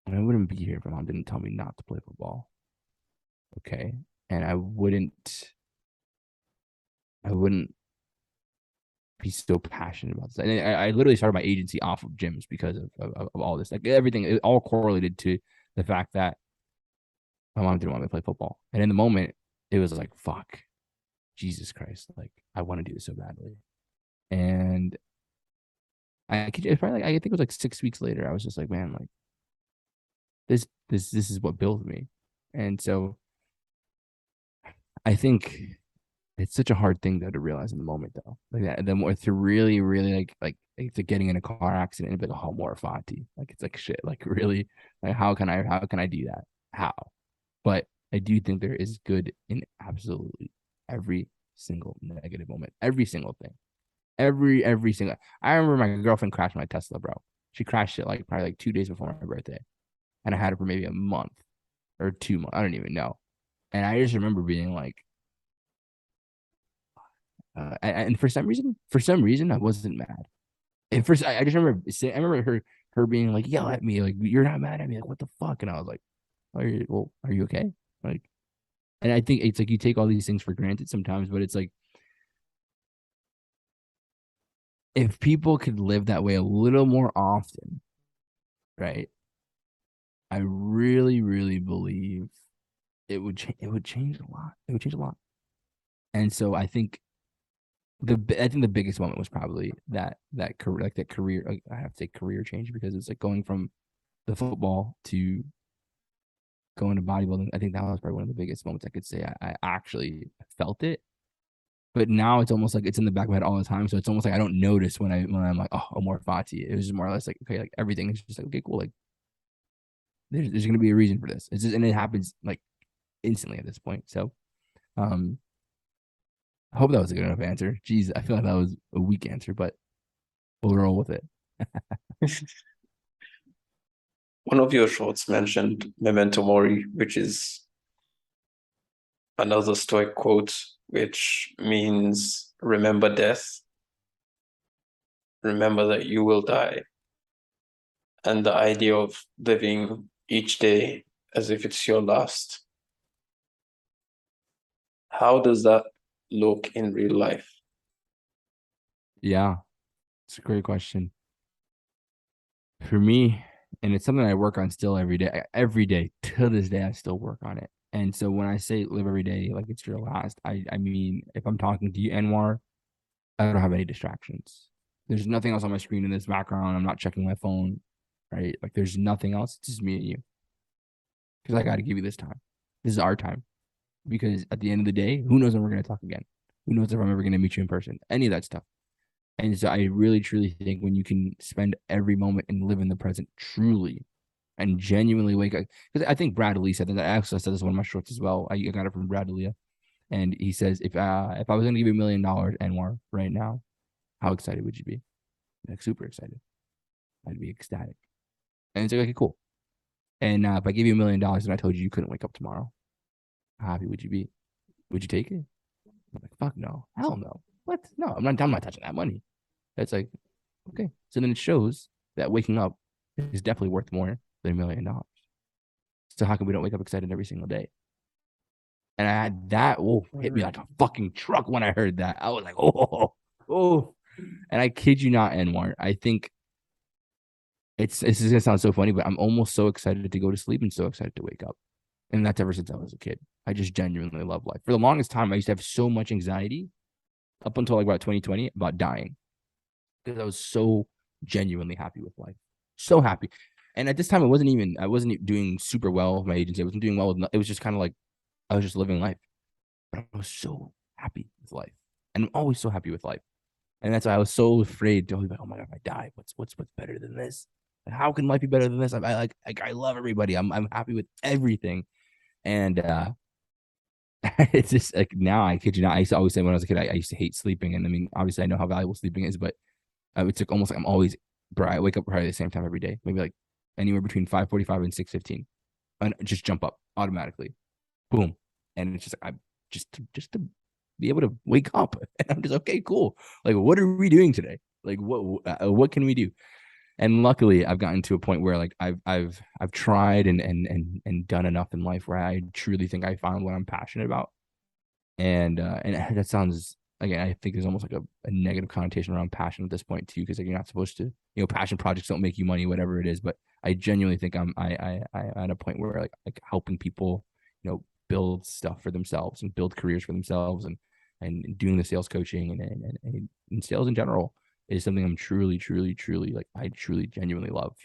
I wouldn't be here if my mom didn't tell me not to play football. Okay. And I wouldn't be so passionate about this. And I literally started my agency off of gyms because of all this. Like everything, it all correlated to the fact that my mom didn't want me to play football. And in the moment, it was like, fuck, Jesus Christ. Like, I want to do this so badly. And it's probably like, I think it was like 6 weeks later, I was just like, man, like this is what built me. And so I think it's such a hard thing though to realize in the moment though. Like that, the more to really, really like to getting in a car accident and be like, oh, more fati. Like it's like shit. Like really, like how can I do that? How? But I do think there is good in absolutely every single negative moment, every single thing, every single. I remember my girlfriend crashed my Tesla, bro. She crashed it like probably like 2 days before my birthday, and I had it for maybe a month or 2 months. I don't even know. And I just remember being like, and for some reason, I wasn't mad. And first, I just remember saying, I remember her being like, yell at me, like, "You're not mad at me, like, what the fuck?" And I was like, are you okay? Like, and I think it's like you take all these things for granted sometimes, but it's like if people could live that way a little more often, right? I really, really believe it would change a lot. It would change a lot. And so I think the biggest moment was probably that career, like that career. Like, I have to say career change because it's like going from the football to going to bodybuilding. I think that was probably one of the biggest moments I could say I actually felt it. But now it's almost like it's in the back of my head all the time. So it's almost like I don't notice when I'm like, oh, Amor fati. It was just more or less like, okay, like everything is just like, okay, cool. Like there's gonna be a reason for this. It's just, and it happens like instantly at this point. So um I hope that was a good enough answer. Jeez, I feel like that was a weak answer, but we'll roll with it. One of your shorts mentioned Memento Mori, which is another Stoic quote, which means remember death, remember that you will die, and the idea of living each day as if it's your last. How does that look in real life? Yeah, it's a great question. For me, and it's something I work on still every day. Every day till this day, I still work on it. And so when I say live every day like it's your last, I mean if I'm talking to you, Anwar, I don't have any distractions. There's nothing else on my screen in this background. I'm not checking my phone, right? Like there's nothing else. It's just me and you. Because I got to give you this time. This is our time. Because at the end of the day, who knows when we're going to talk again? Who knows if I'm ever going to meet you in person? Any of that stuff. And so I really, truly think when you can spend every moment and live in the present truly and genuinely wake up. Because I think Brad Lee said that. I actually said this in one of my shorts as well. I got it from Brad Lee. And he says, if I was going to give you $1 million, Anwar, right now, how excited would you be? Like super excited. I'd be ecstatic. And it's like, okay, cool. And if I gave you $1 million and I told you you couldn't wake up tomorrow, how happy would you be? Would you take it? I'm like, fuck no. Hell no. What? No, I'm not touching that money. That's like, okay. So then it shows that waking up is definitely worth more than $1 million. So how come we don't wake up excited every single day? And I had that, oh, hit me like a fucking truck when I heard that. I was like, oh. And I kid you not, Anwar, I think this is gonna sound so funny, but I'm almost so excited to go to sleep and so excited to wake up. And that's ever since I was a kid. I just genuinely love life. For the longest time, I used to have so much anxiety up until like about 2020 about dying because I was so genuinely happy with life. So happy. And at this time, I wasn't doing super well with my agency. I wasn't doing well with, it was just kind of like, I was just living life. But I was so happy with life. And I'm always so happy with life. And that's why I was so afraid to always be like, oh my God, if I die, what's better than this? How can life be better than this? I love everybody. I'm happy with everything. And it's just like now I kid you not. I used to always say when I was a kid, I used to hate sleeping. And I mean, obviously I know how valuable sleeping is, but it's like almost like I'm always, bro, I wake up probably the same time every day, maybe like anywhere between 5:45 and 6:15, and just jump up automatically, boom, and it's just like I just to be able to wake up, and I'm just okay, cool. Like, what are we doing today? Like, what can we do? And luckily, I've gotten to a point where like I've tried and done enough in life where I truly think I found what I'm passionate about. And that sounds, again, I think there's almost like a negative connotation around passion at this point too, because like you're not supposed to, passion projects don't make you money, whatever it is. But I genuinely think I'm at a point where like helping people, build stuff for themselves and build careers for themselves, and doing the sales coaching and sales in general is something I'm truly, truly, truly, like I truly genuinely love.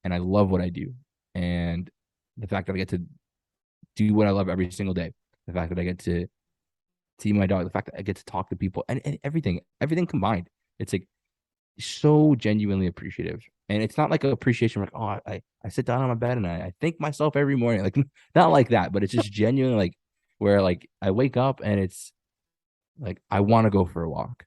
And I love what I do. And the fact that I get to do what I love every single day, the fact that I get to see my dog, the fact that I get to talk to people, and everything combined, it's like so genuinely appreciative. And it's not like an appreciation like, oh, I sit down on my bed and I thank myself every morning. Like, not like that, but it's just genuine, like where like I wake up and it's like I want to go for a walk.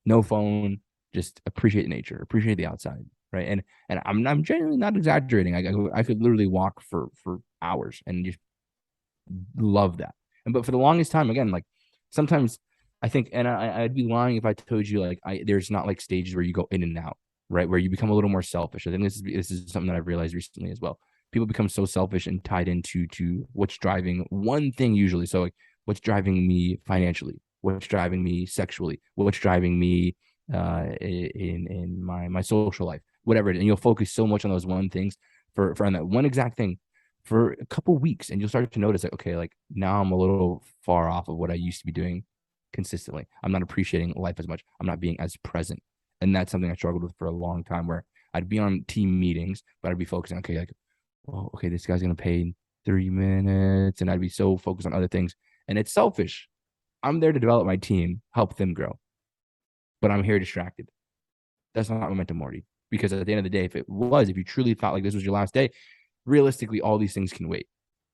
No phone, just appreciate nature, appreciate the outside. Right. And I'm genuinely not exaggerating. I could literally walk for hours and just love that. But for the longest time, again, like sometimes I think, and I'd be lying if I told you like there's not like stages where you go in and out, right? Where you become a little more selfish. I think this is something that I've realized recently as well. People become so selfish and tied into what's driving one thing usually. So like what's driving me financially, what's driving me sexually, what's driving me in my social life, whatever it is. And you'll focus so much on those one things for on that one exact thing for a couple weeks, and you'll start to notice like, okay, like now I'm a little far off of what I used to be doing consistently. I'm not appreciating life as much. I'm not being as present. And that's something I struggled with for a long time, where I'd be on team meetings, but I'd be focusing, okay, like, well, okay, this guy's gonna pay in 3 minutes, and I'd be so focused on other things. And it's selfish. I'm there to develop my team, help them grow, but I'm here distracted. That's not Memento mori. Because at the end of the day, if you truly thought like this was your last day, realistically, all these things can wait.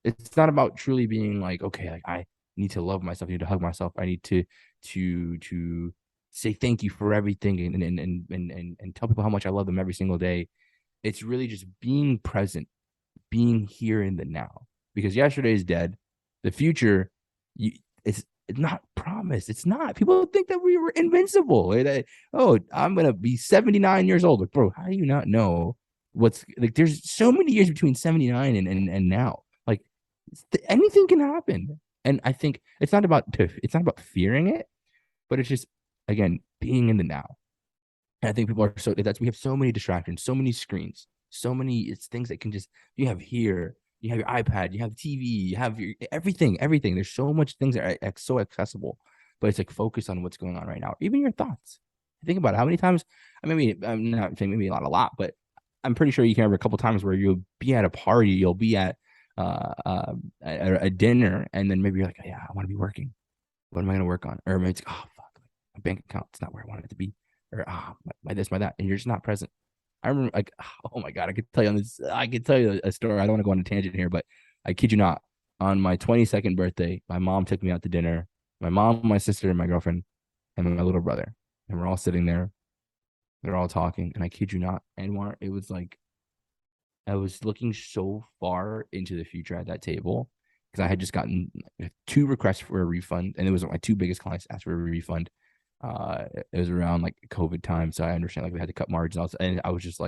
It's not about truly being like, okay, like I need to love myself, I need to hug myself, I need to say thank you for everything, and tell people how much I love them every single day. It's really just being present, being here in the now. Because yesterday is dead. The future, it's not promised. It's not. People think that we were invincible. Oh, I'm gonna be 79 years old. Like, bro, how do you not know what's like? There's so many years between 79 and now. Like, anything can happen. And I think it's not about fearing it, but it's just, again, being in the now. And I think people are we have so many distractions, so many screens, so many it's things that can just you have here, you have your iPad, you have TV, you have your everything. There's so much things that are so accessible, but it's like focus on what's going on right now. Even your thoughts. Think about it. How many times? I mean, I'm not saying maybe a lot, but I'm pretty sure you can remember a couple times where you'll be at a party, you'll be at a dinner, and then maybe you're like, oh, yeah, I want to be working. What am I going to work on? Or maybe it's like, oh fuck, my bank account's not where I want it to be, or my this, my that, and you're just not present. I remember, like, oh my God, I could tell you a story. I don't want to go on a tangent here, but I kid you not. On my 22nd birthday, my mom took me out to dinner. My mom, my sister, and my girlfriend, and my little brother. And we're all sitting there. They're all talking. And I kid you not, Anwar, it was like I was looking so far into the future at that table because I had just gotten 2 requests for a refund. And it was my 2 biggest clients asked for a refund. It was around like COVID time, so I understand like we had to cut margins, and I was just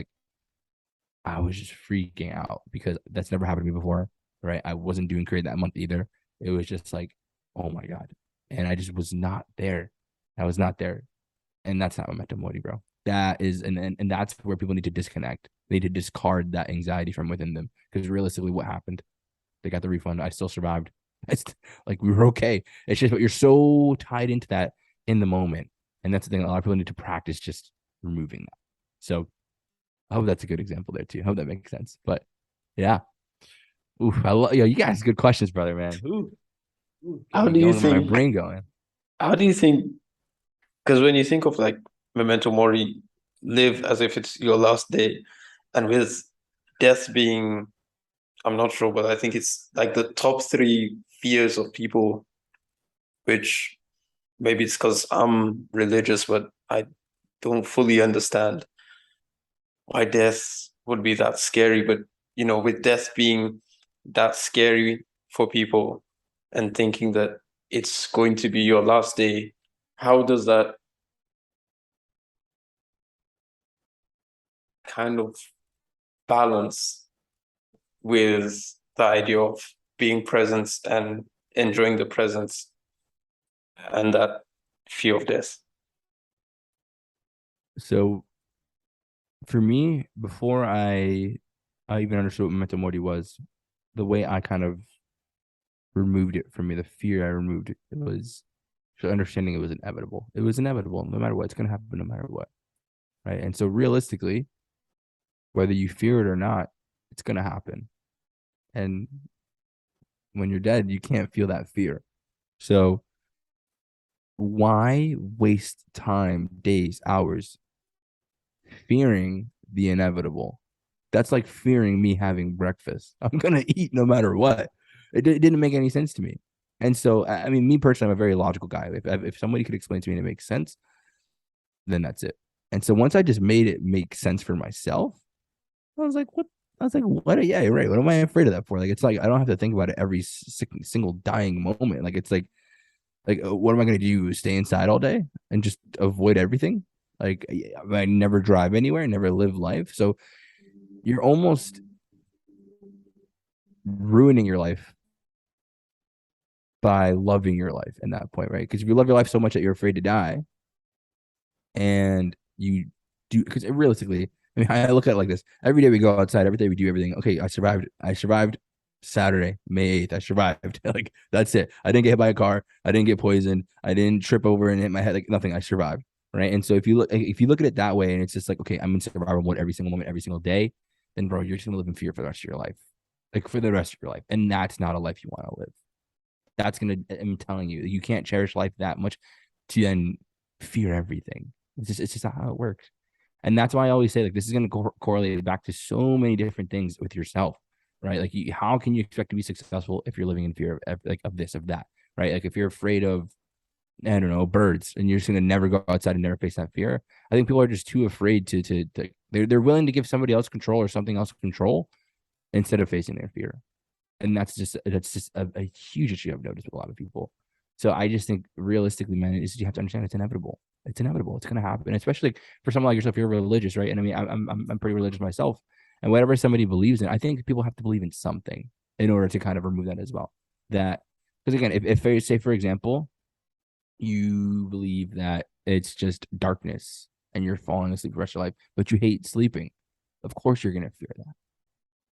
freaking out because that's never happened to me before, right? I wasn't doing great that month either. It was just like oh my God. And I just was not there. I was not there. And that's not Memento Mori, bro. That is, and that's where people need to disconnect. They need to discard that anxiety from within them. Because realistically, what happened? They got the refund. I still survived. It's like we were okay. It's just, but you're so tied into that in the moment. And that's the thing. A lot of people need to practice just removing that. So I hope that's a good example there too. I hope that makes sense. But yeah. Ooh, I love you guys good questions, brother, man. Got How me do you going, my think? brain going. How do you think? Because when you think of like Memento Mori, live as if it's your last day, and with death being, I'm not sure, but I think it's like the top three fears of people, which maybe it's because I'm religious, but I don't fully understand why death would be that scary. But with death being that scary for people and thinking that it's going to be your last day, how does that kind of balance with the idea of being present and enjoying the presence and that fear of death? So for me, before I even understood what Memento Mori was, the way I kind of removed it from me, the fear I removed it was understanding it was inevitable. It was inevitable no matter what. It's gonna happen no matter what. Right. And so realistically, whether you fear it or not, it's gonna happen. And when you're dead, you can't feel that fear. So why waste time, days, hours fearing the inevitable? That's like fearing me having breakfast. I'm gonna eat no matter what. It didn't make any sense to me. And so, I mean, me personally, I'm a very logical guy. If somebody could explain to me and it makes sense, then that's it. And so once I just made it make sense for myself, I was like, what? I was like, what? Yeah, you're right. What am I afraid of that for? Like, it's like I don't have to think about it every single dying moment. Like, it's like, what am I going to do? Stay inside all day and just avoid everything? Like, I never drive anywhere, never live life. So you're almost ruining your life by loving your life in that point, right? Because if you love your life so much that you're afraid to die, and you do, because realistically, I mean, I look at it like this: every day we go outside, every day we do everything. Okay, I survived. I survived Saturday, May 8th. I survived. Like that's it. I didn't get hit by a car. I didn't get poisoned. I didn't trip over and hit my head. Like nothing. I survived. Right. And so if you look at it that way, and it's just like, okay, I'm in survival mode every single moment, every single day, then bro, you're just gonna live in fear for the rest of your life, like for the rest of your life, and that's not a life you want to live. That's gonna. I'm telling you, you can't cherish life that much to then fear everything. It's just not how it works. And that's why I always say like this is going to correlate back to so many different things with yourself, right? Like how can you expect to be successful if you're living in fear of like of this of that, right? Like if you're afraid of I don't know birds and you're just going to never go outside and never face that fear. I think people are just too afraid to they're willing to give somebody else control or something else control instead of facing their fear. And that's just a huge issue I've noticed with a lot of people. So I just think realistically, man, is you have to understand it's inevitable. It's inevitable. It's going to happen, especially for someone like yourself. You're religious, right? And I mean, I'm pretty religious myself. And whatever somebody believes in, I think people have to believe in something in order to kind of remove that as well. That because again, if say for example, you believe that it's just darkness and you're falling asleep for the rest of your life, but you hate sleeping, of course you're going to fear that,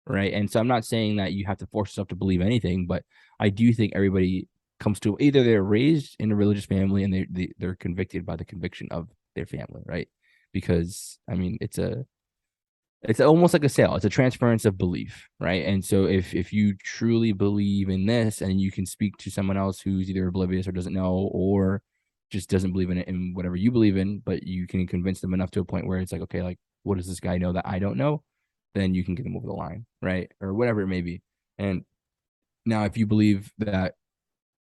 right? And so I'm not saying that you have to force yourself to believe anything, but I do think everybody comes to either they're raised in a religious family and they're convicted by the conviction of their family, right? Because I mean, it's almost like a sale. It's a transference of belief, right? And so if you truly believe in this and you can speak to someone else who's either oblivious or doesn't know or just doesn't believe in it in whatever you believe in, but you can convince them enough to a point where it's like, okay, like what does this guy know that I don't know? Then you can get them over the line, right? Or whatever it may be. And now if you believe that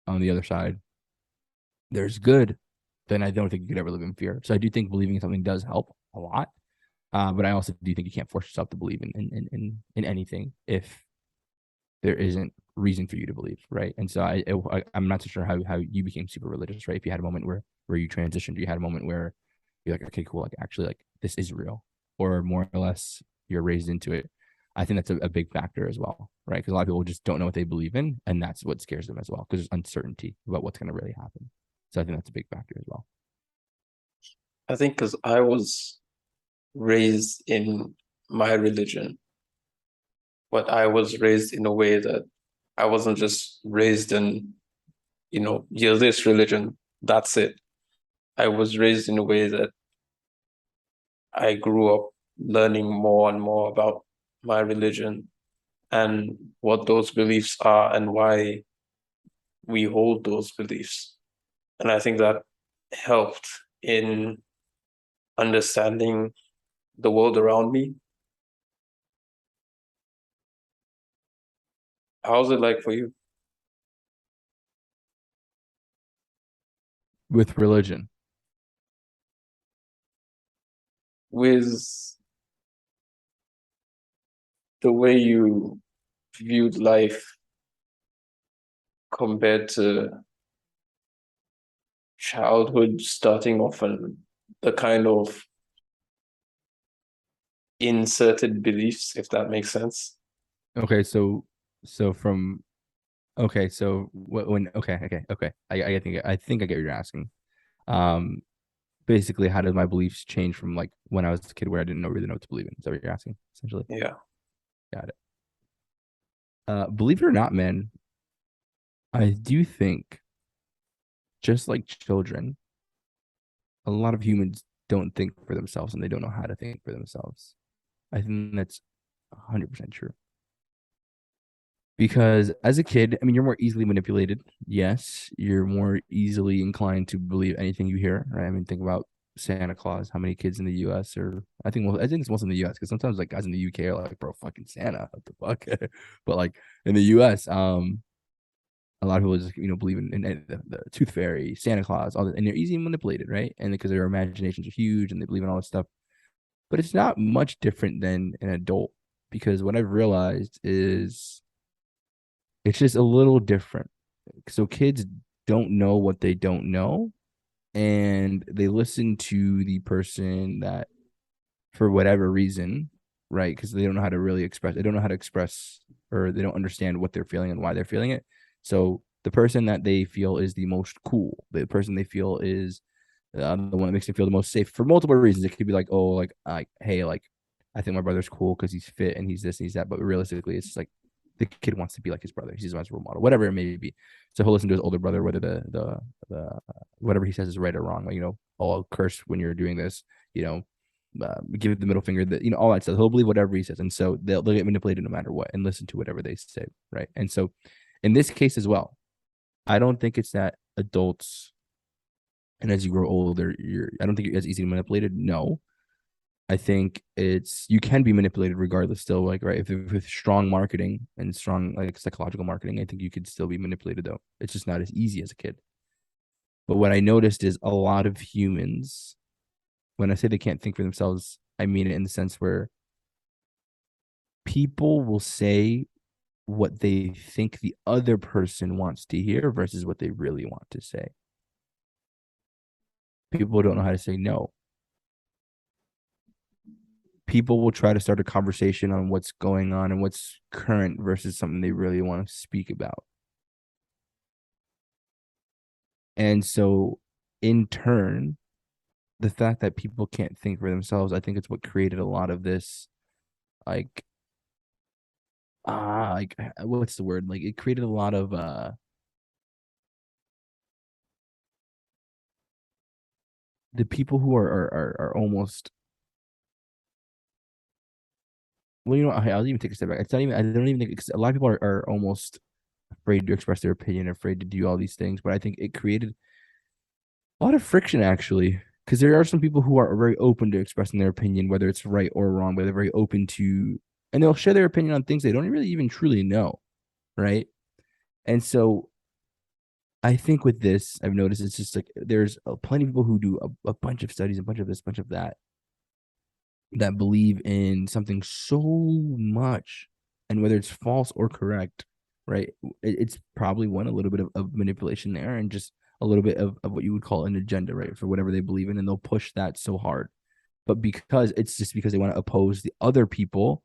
on the other side there's good, then I don't think you could ever live in fear. So I do think believing in something does help a lot. But I also do think you can't force yourself to believe in anything if there isn't reason for you to believe, right? And so I'm not so sure how you became super religious, right? If you had a moment where you transitioned, you had a moment where you're like, okay, cool, like actually, like this is real, or more or less you're raised into it. I think that's a big factor as well, right? Because a lot of people just don't know what they believe in, and that's what scares them as well, because there's uncertainty about what's going to really happen. So I think that's a big factor as well. I think because I was raised in my religion, but I was raised in a way that I wasn't just raised in, you're this religion, that's it. I was raised in a way that I grew up learning more and more about my religion and what those beliefs are and why we hold those beliefs. And I think that helped in understanding the world around me. How's it like for you? With religion, With the way you viewed life compared to childhood, starting off and the kind of inserted beliefs, if that makes sense. okay, so from okay, so when okay, I think I get what you're asking. Um, basically, how did my beliefs change from like when I was a kid where I didn't really know what to believe in? Is that what you're asking? Essentially, Yeah. got it. Believe it or not, man, I do think just like children, a lot of humans don't think for themselves and they don't know how to think for themselves. I think that's 100% true. Because as a kid, I mean, you're more easily manipulated. Yes, you're more easily inclined to believe anything you hear, right? I mean, think about Santa Claus. How many kids in the U.S. or I think it's mostly in the U.S. because sometimes like guys in the U.K. are like, bro, fucking Santa, what the fuck? But like in the U.S., a lot of people just believe in the Tooth Fairy, Santa Claus, all that, and they're easily manipulated, right? And because their imaginations are huge and they believe in all this stuff, but it's not much different than an adult because what I've realized is it's just a little different. So kids don't know what they don't know, and they listen to the person that, for whatever reason, right? Because they don't know how to really express. They don't know how to express, or they don't understand what they're feeling and why they're feeling it. So the person that they feel is the most cool, the person they feel is the one that makes them feel the most safe for multiple reasons. It could be like, oh, like, hey, like, I think my brother's cool because he's fit and he's this and he's that. But realistically, it's just like the kid wants to be like his brother. He's his role model, whatever it may be. So he'll listen to his older brother, whether the whatever he says is right or wrong. Like, oh, I'll curse when you're doing this. Give the middle finger. That all that stuff. He'll believe whatever he says, and so they'll get manipulated no matter what, and listen to whatever they say, right? And so, in this case as well, I don't think it's that adults, and as you grow older, I don't think you're as easily manipulated. No, I think it's you can be manipulated regardless. Still, like right, if with strong marketing and strong like psychological marketing, I think you could still be manipulated. Though it's just not as easy as a kid. But what I noticed is a lot of humans, when I say they can't think for themselves, I mean it in the sense where people will say what they think the other person wants to hear versus what they really want to say. People don't know how to say no. People will try to start a conversation on what's going on and what's current versus something they really want to speak about. And so, in turn, the fact that people can't think for themselves, I think it's what created a lot of this, like, what's the word? Like, it created a lot of the people who are almost, well, I'll even take a step back. It's not even I don't even think a lot of people are almost afraid to express their opinion, afraid to do all these things. But I think it created a lot of friction actually, because there are some people who are very open to expressing their opinion, whether it's right or wrong, but they're very open to, and they'll share their opinion on things they don't really even truly know, right? And so I think with this, I've noticed it's just like there's plenty of people who do a bunch of studies, a bunch of this, bunch of that, that believe in something so much, and whether it's false or correct, right? It's probably a little bit of manipulation there, and just a little bit of what you would call an agenda, right? For whatever they believe in, and they'll push that so hard. But because it's just because they want to oppose the other people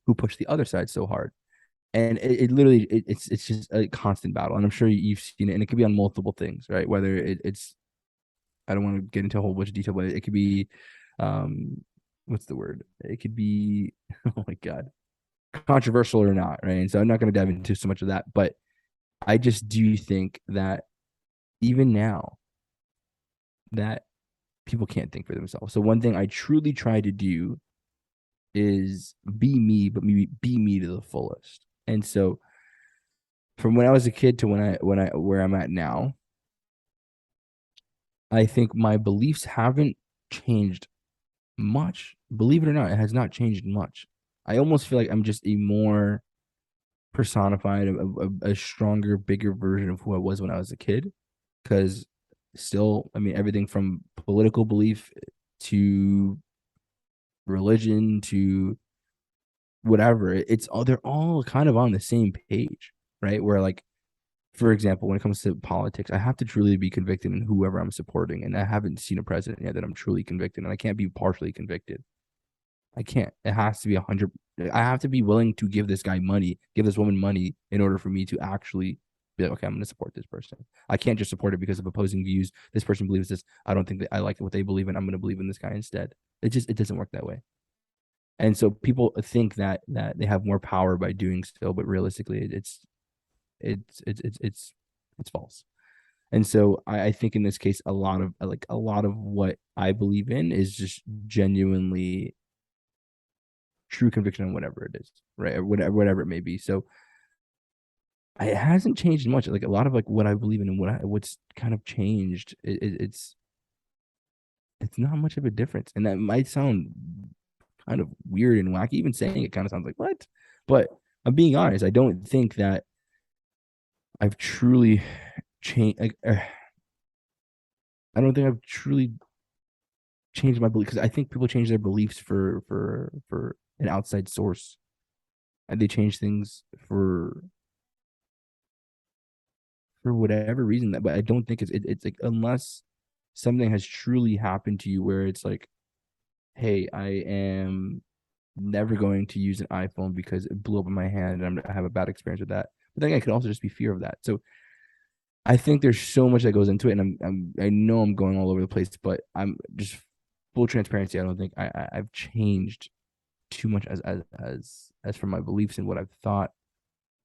who push the other side so hard. And it literally it's just a constant battle. And I'm sure you've seen it, and it could be on multiple things, right? Whether it's I don't want to get into a whole bunch of detail, but it could be what's the word? It could be oh my god, controversial or not, right? And so I'm not going to dive into so much of that, but I just do think that even now that people can't think for themselves. So one thing I truly try to do is be me, but maybe be me to the fullest. And so from when I was a kid to when I where I'm at now, I think my beliefs haven't changed much. Believe it or not, it has not changed much. I almost feel like I'm just a more personified, a stronger, bigger version of who I was when I was a kid. Because still, I mean, everything from political belief to religion to whatever, it's all they're all kind of on the same page, right? Where like, for example, when it comes to politics, I have to truly be convicted in whoever I'm supporting, and I haven't seen a president yet that I'm truly convicted, and I can't be partially convicted. I can't. It has to be 100. I have to be willing to give this guy money, give this woman money in order for me to actually be like, okay, I'm going to support this person. I can't just support it because of opposing views. This person believes this. I don't think that I like what they believe in. I'm going to believe in this guy instead. It doesn't work that way. And so people think that they have more power by doing so, but realistically, it's false. And so I think in this case, a lot of what I believe in is just genuinely true conviction on whatever it is, right? Or whatever it may be. So it hasn't changed much. Like a lot of like what I believe in and what's kind of changed. It's not much of a difference, and that might sound kind of weird and wacky. Even saying it kind of sounds like what, but I'm being honest. I don't think that I've truly changed. Like, I don't think I've truly changed my belief because I think people change their beliefs for an outside source, and they change things for whatever reason. But I don't think it's like unless something has truly happened to you where it's like, hey, I am never going to use an iPhone because it blew up in my hand and I have a bad experience with that. But then it could also just be fear of that. So I think there's so much that goes into it, and I know I'm going all over the place, but I'm just full transparency. I don't think I've changed too much as for my beliefs and what I've thought.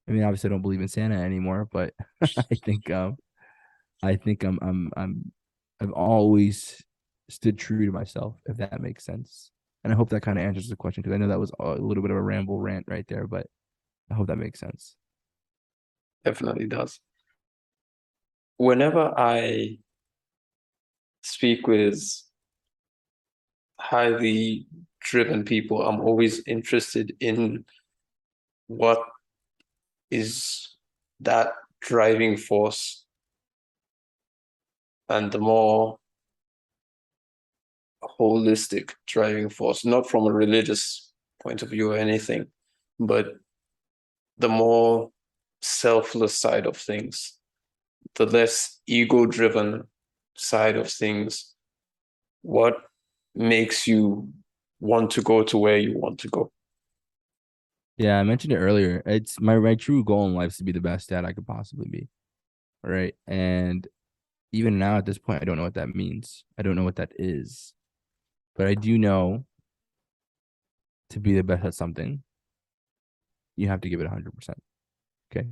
I mean, obviously, I don't believe in Santa anymore, but I think I've always stood true to myself, if that makes sense. And I hope that kind of answers the question because I know that was a little bit of a ramble rant right there, but I hope that makes sense. Definitely does. Whenever I speak with highly driven people, I'm always interested in what is that driving force, and the more holistic driving force, not from a religious point of view or anything, but the more selfless side of things, the less ego-driven side of things. What makes you want to go to where you want to go? Yeah, I mentioned it earlier. It's my true goal in life is to be the best dad I could possibly be. Right. And even now at this point, I don't know what that means. I don't know what that is. But I do know to be the best at something, you have to give it 100%. Okay.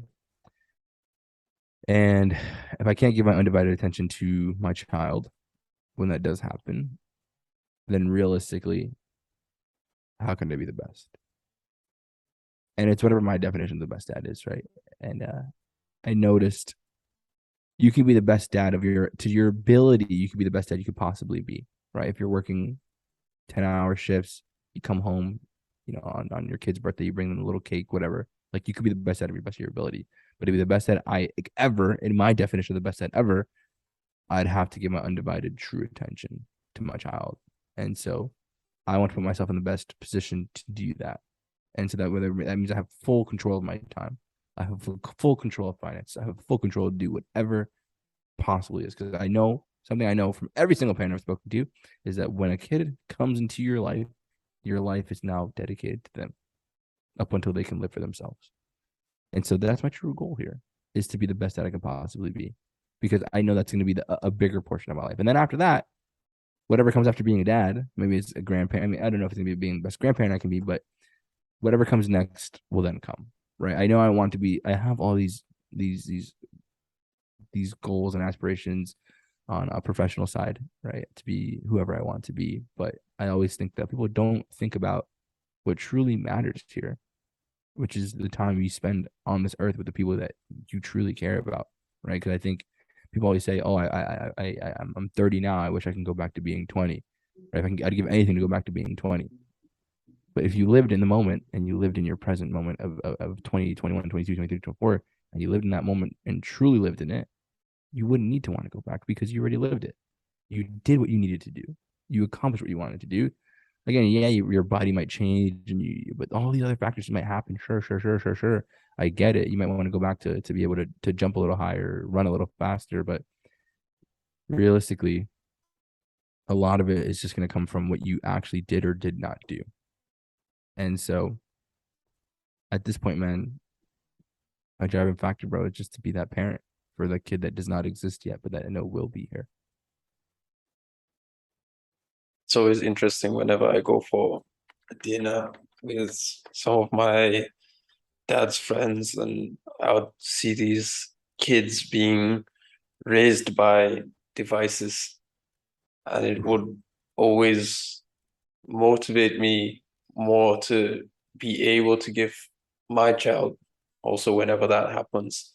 And if I can't give my undivided attention to my child when that does happen, then realistically, how can I be the best? And it's whatever my definition of the best dad is, right? And I noticed you can be the best dad to your ability, you can be the best dad you could possibly be, right? If you're working 10-hour shifts, you come home, on your kid's birthday, you bring them a little cake, whatever. Like you could be the best dad of your best of your ability. But to be the best dad I ever, in my definition of the best dad ever, I'd have to give my undivided true attention to my child. And so I want to put myself in the best position to do that. And so that means I have full control of my time. I have full control of finance. I have full control to do whatever possibly is. Because I know something I know from every single parent I've spoken to is that when a kid comes into your life is now dedicated to them. up until they can live for themselves. And so that's my true goal here, is to be the best that I can possibly be, because I know that's going to be a bigger portion of my life. And then after that, whatever comes after being a dad, maybe it's a grandparent. I mean, I don't know if it's going to be being the best grandparent I can be, but whatever comes next will then come, right? I know I want to be. I have all these goals and aspirations on a professional side, right? To be whoever I want to be. But I always think that people don't think about what truly matters here, which is the time you spend on this earth with the people that you truly care about, right? Because I think people always say, "Oh, I'm 30 now. I wish I can go back to being 20." Right? I'd give anything to go back to being 20. But if you lived in the moment and you lived in your present moment of 20, 21, 22, 23, 24, and you lived in that moment and truly lived in it, you wouldn't need to want to go back because you already lived it. You did what you needed to do. You accomplished what you wanted to do. Again, yeah, your body might change, but all these other factors might happen. Sure. I get it. You might want to go back to be able to jump a little higher, run a little faster, but realistically, a lot of it is just going to come from what you actually did or did not do. And so, at this point, man, my driving factor, bro, is just to be that parent for the kid that does not exist yet, but that I know will be here. It's always interesting whenever I go for dinner with some of my dad's friends, and I would see these kids being raised by devices, and it would always motivate me more to be able to give my child, also whenever that happens,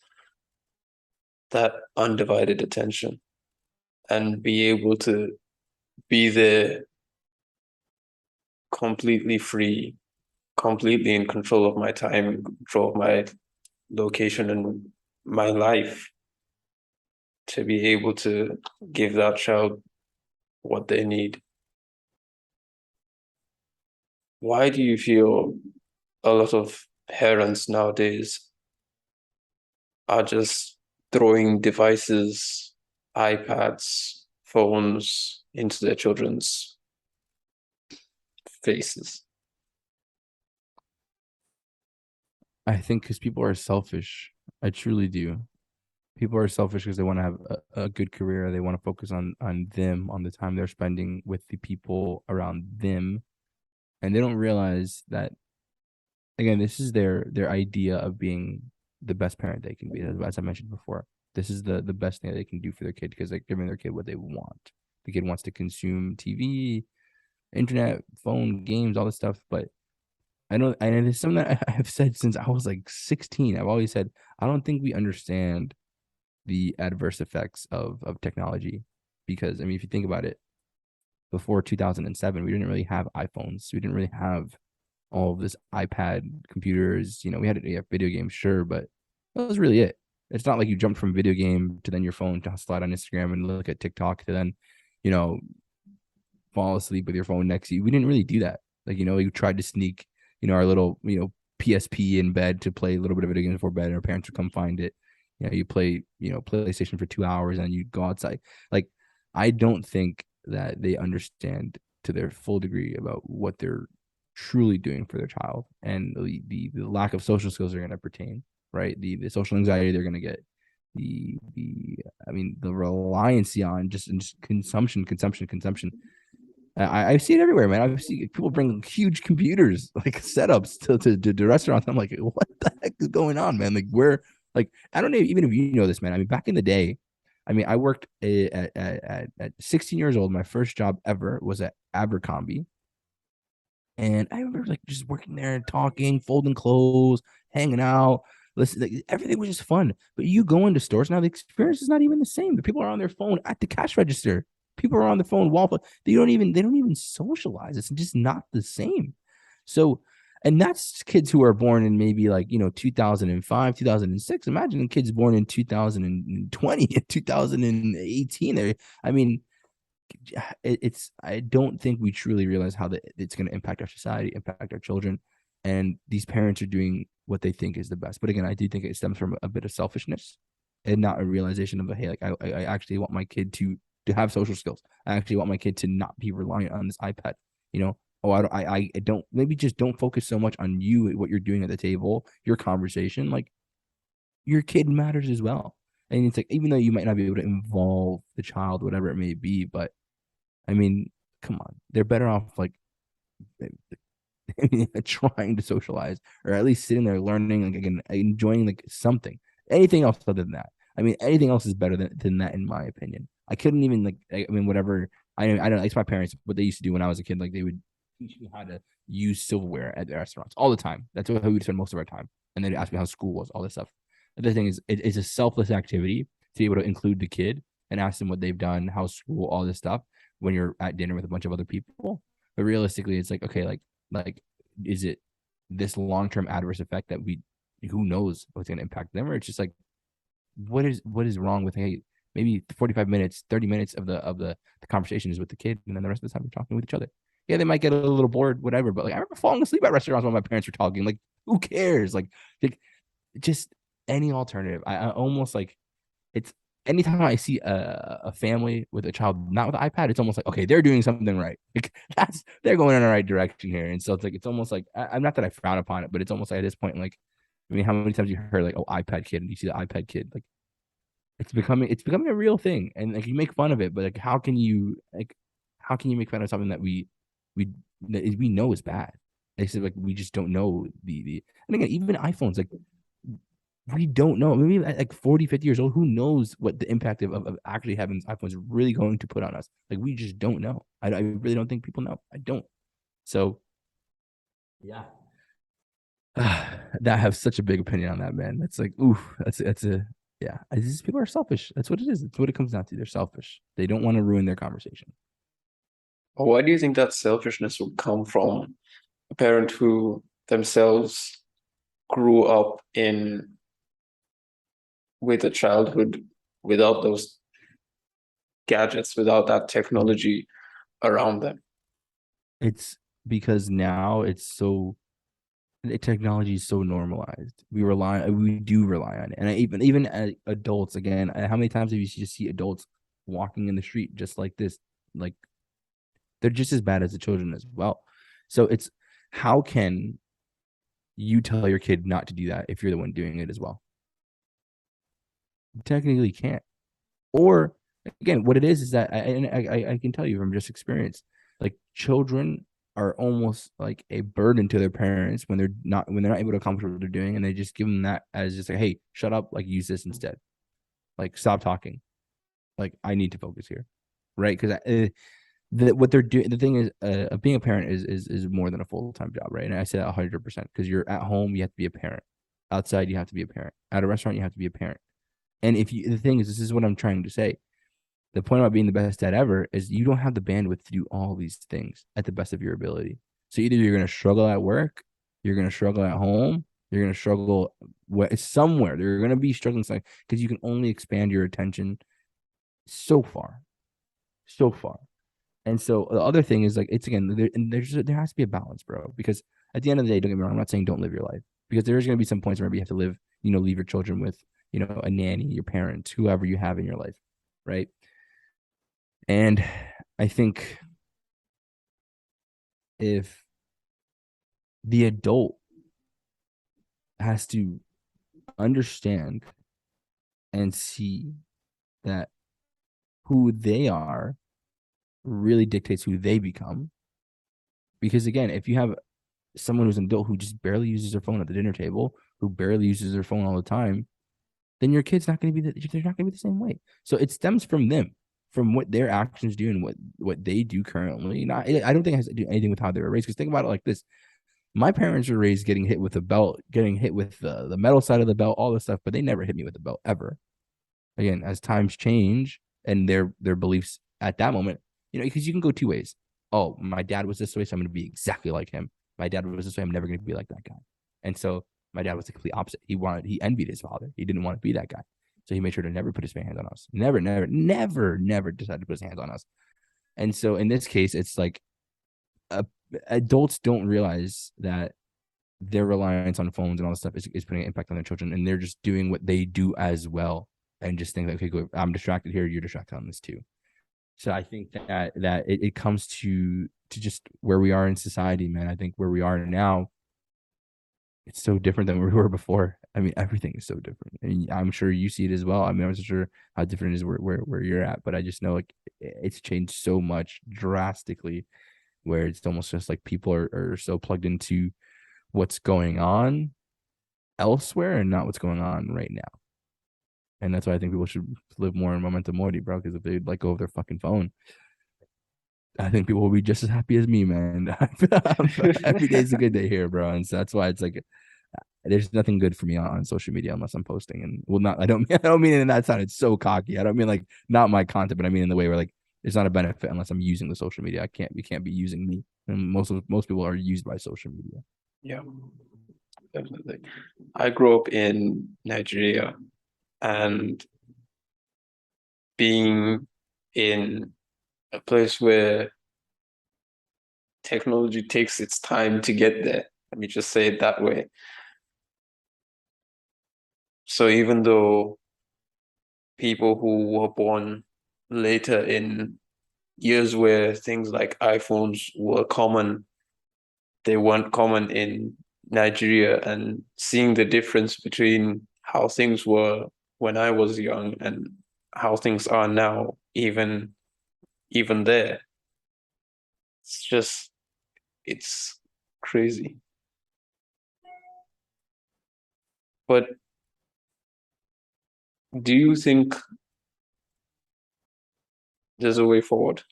that undivided attention and be able to be there completely free, completely in control of my time, control of my location and my life, to be able to give that child what they need. Why do you feel a lot of parents nowadays are just throwing devices, iPads, phones into their children's faces? I think because people are selfish. I truly do. People are selfish because they want to have a good career. They want to focus on them, on the time they're spending with the people around them, and they don't realize that, again, this is their idea of being the best parent they can be. As I mentioned before, this is the best thing that they can do for their kid, because they're giving their kid what they want. The kid wants to consume TV, internet, phone, games, all this stuff, but I don't. And it's something that I've said since I was like 16. I've always said I don't think we understand the adverse effects of technology, because I mean, if you think about it, before 2007, we didn't really have iPhones. We didn't really have all of this iPad computers. We had video games, sure, but that was really it. It's not like you jumped from video game to then your phone to slide on Instagram and look at TikTok to then, you know, fall asleep with your phone next to you. We didn't really do that. Like, you tried to sneak, our little, PSP in bed to play a little bit of video games before bed, and our parents would come find it. You play, PlayStation for 2 hours and you go outside. Like, I don't think that they understand to their full degree about what they're truly doing for their child, and the lack of social skills they're going to pertain, right? The social anxiety they're going to get, the reliance on just consumption. I see it everywhere, man. I see people bring huge computers, like setups to restaurants. I'm like, what the heck is going on, man? Like, I don't know, even if you know this, man. I mean, back in the day, I worked at 16 years old. My first job ever was at Abercrombie. And I remember like just working there and talking, folding clothes, hanging out. Listen, like, everything was just fun. But you go into stores now, the experience is not even the same. The people are on their phone at the cash register. People are on the phone while they don't even socialize. It's just not the same. So, and that's kids who are born in maybe 2005, 2006. Imagine kids born in 2020 and 2018. I don't think we truly realize how it's going to impact our society, impact our children, and these parents are doing what they think is the best. But again, I do think it stems from a bit of selfishness and not a realization of, hey, like I actually want my kid to have social skills. I actually want my kid to not be reliant on this iPad. oh, I don't, maybe just don't focus so much on you, what you're doing at the table, your conversation. Like your kid matters as well. And it's like, even though you might not be able to involve the child, whatever it may be, but I mean, come on, they're better off like trying to socialize or at least sitting there learning, like again, enjoying like something. Anything else other than that? I mean, anything else is better than that, in my opinion. I couldn't even like, I mean, whatever. I don't. It's my parents. What they used to do when I was a kid, like they would teach me how to use silverware at the restaurants all the time. That's how we would spend most of our time. And they'd ask me how school was, all this stuff. The thing is, it's a selfless activity to be able to include the kid and ask them what they've done, how school, all this stuff when you're at dinner with a bunch of other people. But realistically, it's like, okay, like is it this long-term adverse effect that we, who knows what's going to impact them, or it's just like what is wrong with, hey, maybe 45 minutes 30 minutes of the conversation is with the kid, and then the rest of the time we're talking with each other. Yeah, they might get a little bored, whatever, but like I remember falling asleep at restaurants while my parents were talking. Like who cares? Like just any alternative. I almost like, it's anytime I see a family with a child not with an iPad, it's almost like, okay, they're doing something right. Like they're going in the right direction here. And so it's like, it's almost like, I'm not that I frown upon it, but it's almost like at this point, like, I mean, how many times you heard like, oh, iPad kid, and you see the iPad kid, like it's becoming a real thing, and like you make fun of it, but like how can you make fun of something that we we know is bad? They said like we just don't know the and again, even iPhones, like we don't know. Maybe at like 40, 50 years old, who knows what the impact of actually having iPhones really going to put on us? Like, we just don't know. I really don't think people know. I don't. So, yeah. That have such a big opinion on that, man. That's like, ooh, that's a, yeah. These people are selfish. That's what it is. It's what it comes down to. They're selfish. They don't want to ruin their conversation. Why do you think that selfishness would come from a parent who themselves grew up in with a childhood without those gadgets, without that technology around them? It's because now it's so, the technology is so normalized. We do rely on it, and even as adults, again, how many times have you just see adults walking in the street just like this? Like they're just as bad as the children as well. So it's, how can you tell your kid not to do that if you're the one doing it as well? You technically can't. Or again, what it is that I can tell you from just experience, like children are almost like a burden to their parents when they're not able to accomplish what they're doing, and they just give them that as just like, hey, shut up, like use this instead, like stop talking, like I need to focus here, right? Because what they're doing, the thing is, being a parent is more than a full-time job, right? And I say that 100% because you're at home, you have to be a parent. Outside, you have to be a parent. At a restaurant, you have to be a parent. And if you, the thing is, this is what I'm trying to say. The point about being the best dad ever is you don't have the bandwidth to do all these things at the best of your ability. So either you're going to struggle at work, you're going to struggle at home, you're going to struggle somewhere. You're going to be struggling because you can only expand your attention so far, so far. And so the other thing is like, it's again, there has to be a balance, bro. Because at the end of the day, don't get me wrong, I'm not saying don't live your life, because there's going to be some points where you have to live, leave your children with, a nanny, your parents, whoever you have in your life, right? And I think if the adult has to understand and see that who they are really dictates who they become. Because again, if you have someone who's an adult who just barely uses their phone at the dinner table, who barely uses their phone all the time, then your kid's not going to be they're not going to be the same way. So it stems from them, from what their actions do and what they do currently. I don't think it has to do anything with how they were raised. Because think about it like this: my parents were raised getting hit with a belt, getting hit with the metal side of the belt, all this stuff, but they never hit me with the belt ever. Again, as times change and their beliefs at that moment, because you can go two ways. Oh, my dad was this way, so I'm going to be exactly like him. My dad was this way, I'm never going to be like that guy. And so my dad was the complete opposite. He envied his father. He didn't want to be that guy. So he made sure to never put his hands on us. Never, never, never, never decided to put his hands on us. And so in this case, it's like adults don't realize that their reliance on phones and all this stuff is putting an impact on their children, and they're just doing what they do as well, and just think like, okay, go, I'm distracted here, you're distracted on this too. So I think that it comes to just where we are in society, man. I think where we are now, it's so different than where we were before. I mean, everything is so different, and I'm sure you see it as well. I mean, I'm not sure how different it is where you're at, but I just know like it's changed so much drastically, where it's almost just like people are so plugged into what's going on elsewhere and not what's going on right now. And that's why I think people should live more in Memento mori, bro. Because if they let go of their fucking phone, I think people will be just as happy as me, man. Every day is a good day here, bro. And so that's why it's like there's nothing good for me on social media unless I'm posting. And well, not I don't mean it in that side. It's so cocky. I don't mean like not my content, but I mean in the way where like it's not a benefit unless I'm using the social media. You can't be using me. And most people are used by social media. Yeah, definitely. I grew up in Nigeria, and being in a place where technology takes its time to get there, let me just say it that way. So even though people who were born later in years where things like iPhones were common, they weren't common in Nigeria, and seeing the difference between how things were when I was young and how things are now, even there, it's just it's crazy. But do you think there's a way forward?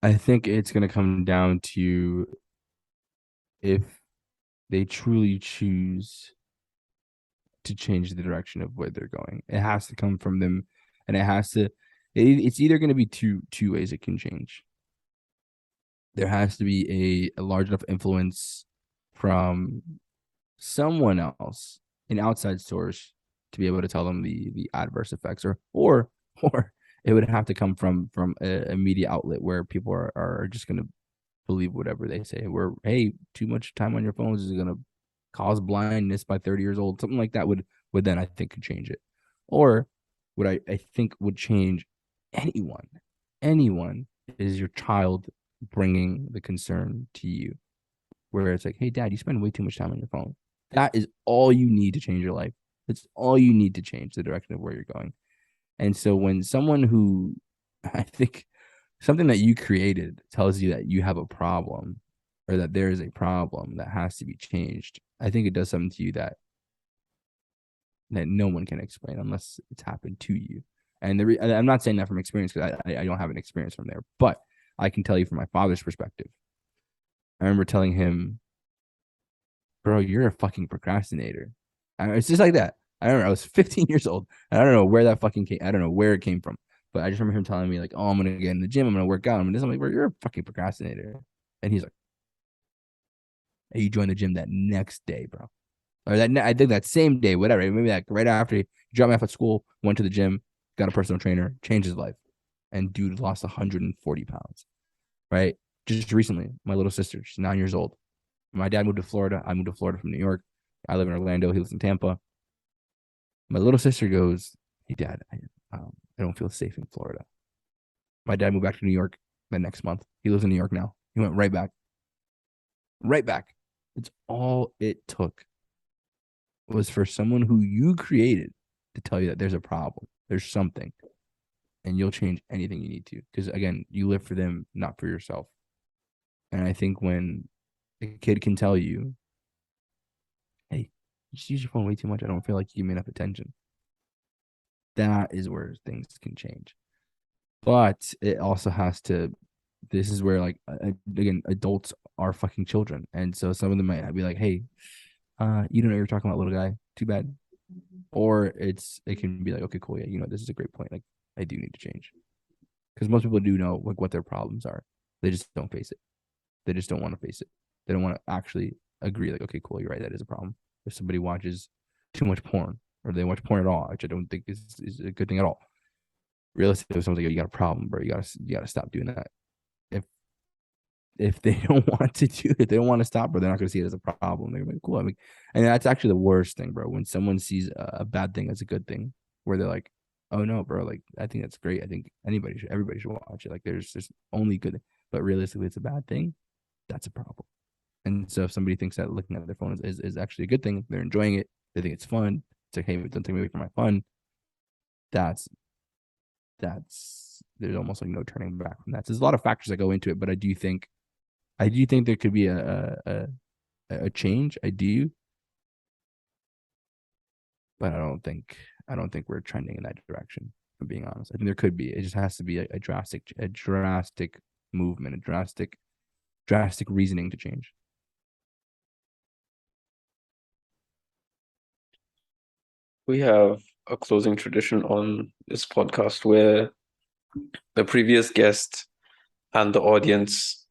I think it's gonna come down to if they truly choose to change the direction of where they're going. It has to come from them, and it's either going to be two ways it can change. There has to be a large enough influence from someone else, an outside source, to be able to tell them the adverse effects, or it would have to come from a media outlet where people are just going to believe whatever they say. Where hey, too much time on your phones is going to cause blindness by 30 years old. Something like that would then I think could change it. Or what I think would change anyone, anyone is your child bringing the concern to you, where it's like, hey, dad, you spend way too much time on your phone. That is all you need to change your life. That's all you need to change the direction of where you're going. And so when someone who I think something that you created tells you that you have a problem or that there is a problem that has to be changed, I think it does something to you that no one can explain unless it's happened to you. And I'm not saying that from experience because I don't have an experience from there, but I can tell you from my father's perspective. I remember telling him, bro, you're a fucking procrastinator. It's just like that. I remember I was 15 years old. And I don't know where that fucking came. I don't know where it came from. But I just remember him telling me, like, oh, I'm going to get in the gym. I'm going to work out. I'm like, bro, you're a fucking procrastinator. And he's like, hey, you joined the gym that next day, bro. Or I think that same day, whatever. Maybe like right after he dropped me off at school, went to the gym, got a personal trainer, changed his life. And dude lost 140 pounds, right? Just recently, my little sister, she's 9 years old. My dad moved to Florida. I moved to Florida from New York. I live in Orlando. He lives in Tampa. My little sister goes, hey, dad, I don't feel safe in Florida. My dad moved back to New York the next month. He lives in New York now. He went right back. Right back. It's all it took was for someone who you created to tell you that there's a problem. There's something. And you'll change anything you need to. Because again, you live for them, not for yourself. And I think when a kid can tell you, hey, you just use your phone way too much. I don't feel like you give me enough attention. That is where things can change. But it also has to, this is where, like, again, adults are fucking children. And so some of them might be like, hey, you don't know what you're talking about, little guy. Too bad. Or it can be like, okay, cool. Yeah, this is a great point. Like, I do need to change. Because most people do know like what their problems are. They just don't face it. They just don't want to face it. They don't want to actually agree, like, okay, cool, you're right, that is a problem. If somebody watches too much porn or they watch porn at all, which I don't think is a good thing at all. Realistically, if someone's like, you got a problem, bro, you gotta stop doing that. If if they don't want to do it, they don't want to stop, bro, they're not going to see it as a problem. They're like, cool. I mean, and that's actually the worst thing, bro. When someone sees a bad thing as a good thing, where they're like, oh no, bro, like I think that's great. I think everybody should watch it. Like there's only good, but realistically, it's a bad thing. That's a problem. And so if somebody thinks that looking at their phone is actually a good thing, they're enjoying it, they think it's fun. It's like, hey, don't take me away from my fun. That's there's almost like no turning back from that. So there's a lot of factors that go into it, but I do think there could be a change. I do, but I don't think we're trending in that direction. If I'm being honest. I think there could be. It just has to be a drastic movement, a drastic reasoning to change. We have a closing tradition on this podcast where the previous guest and the audience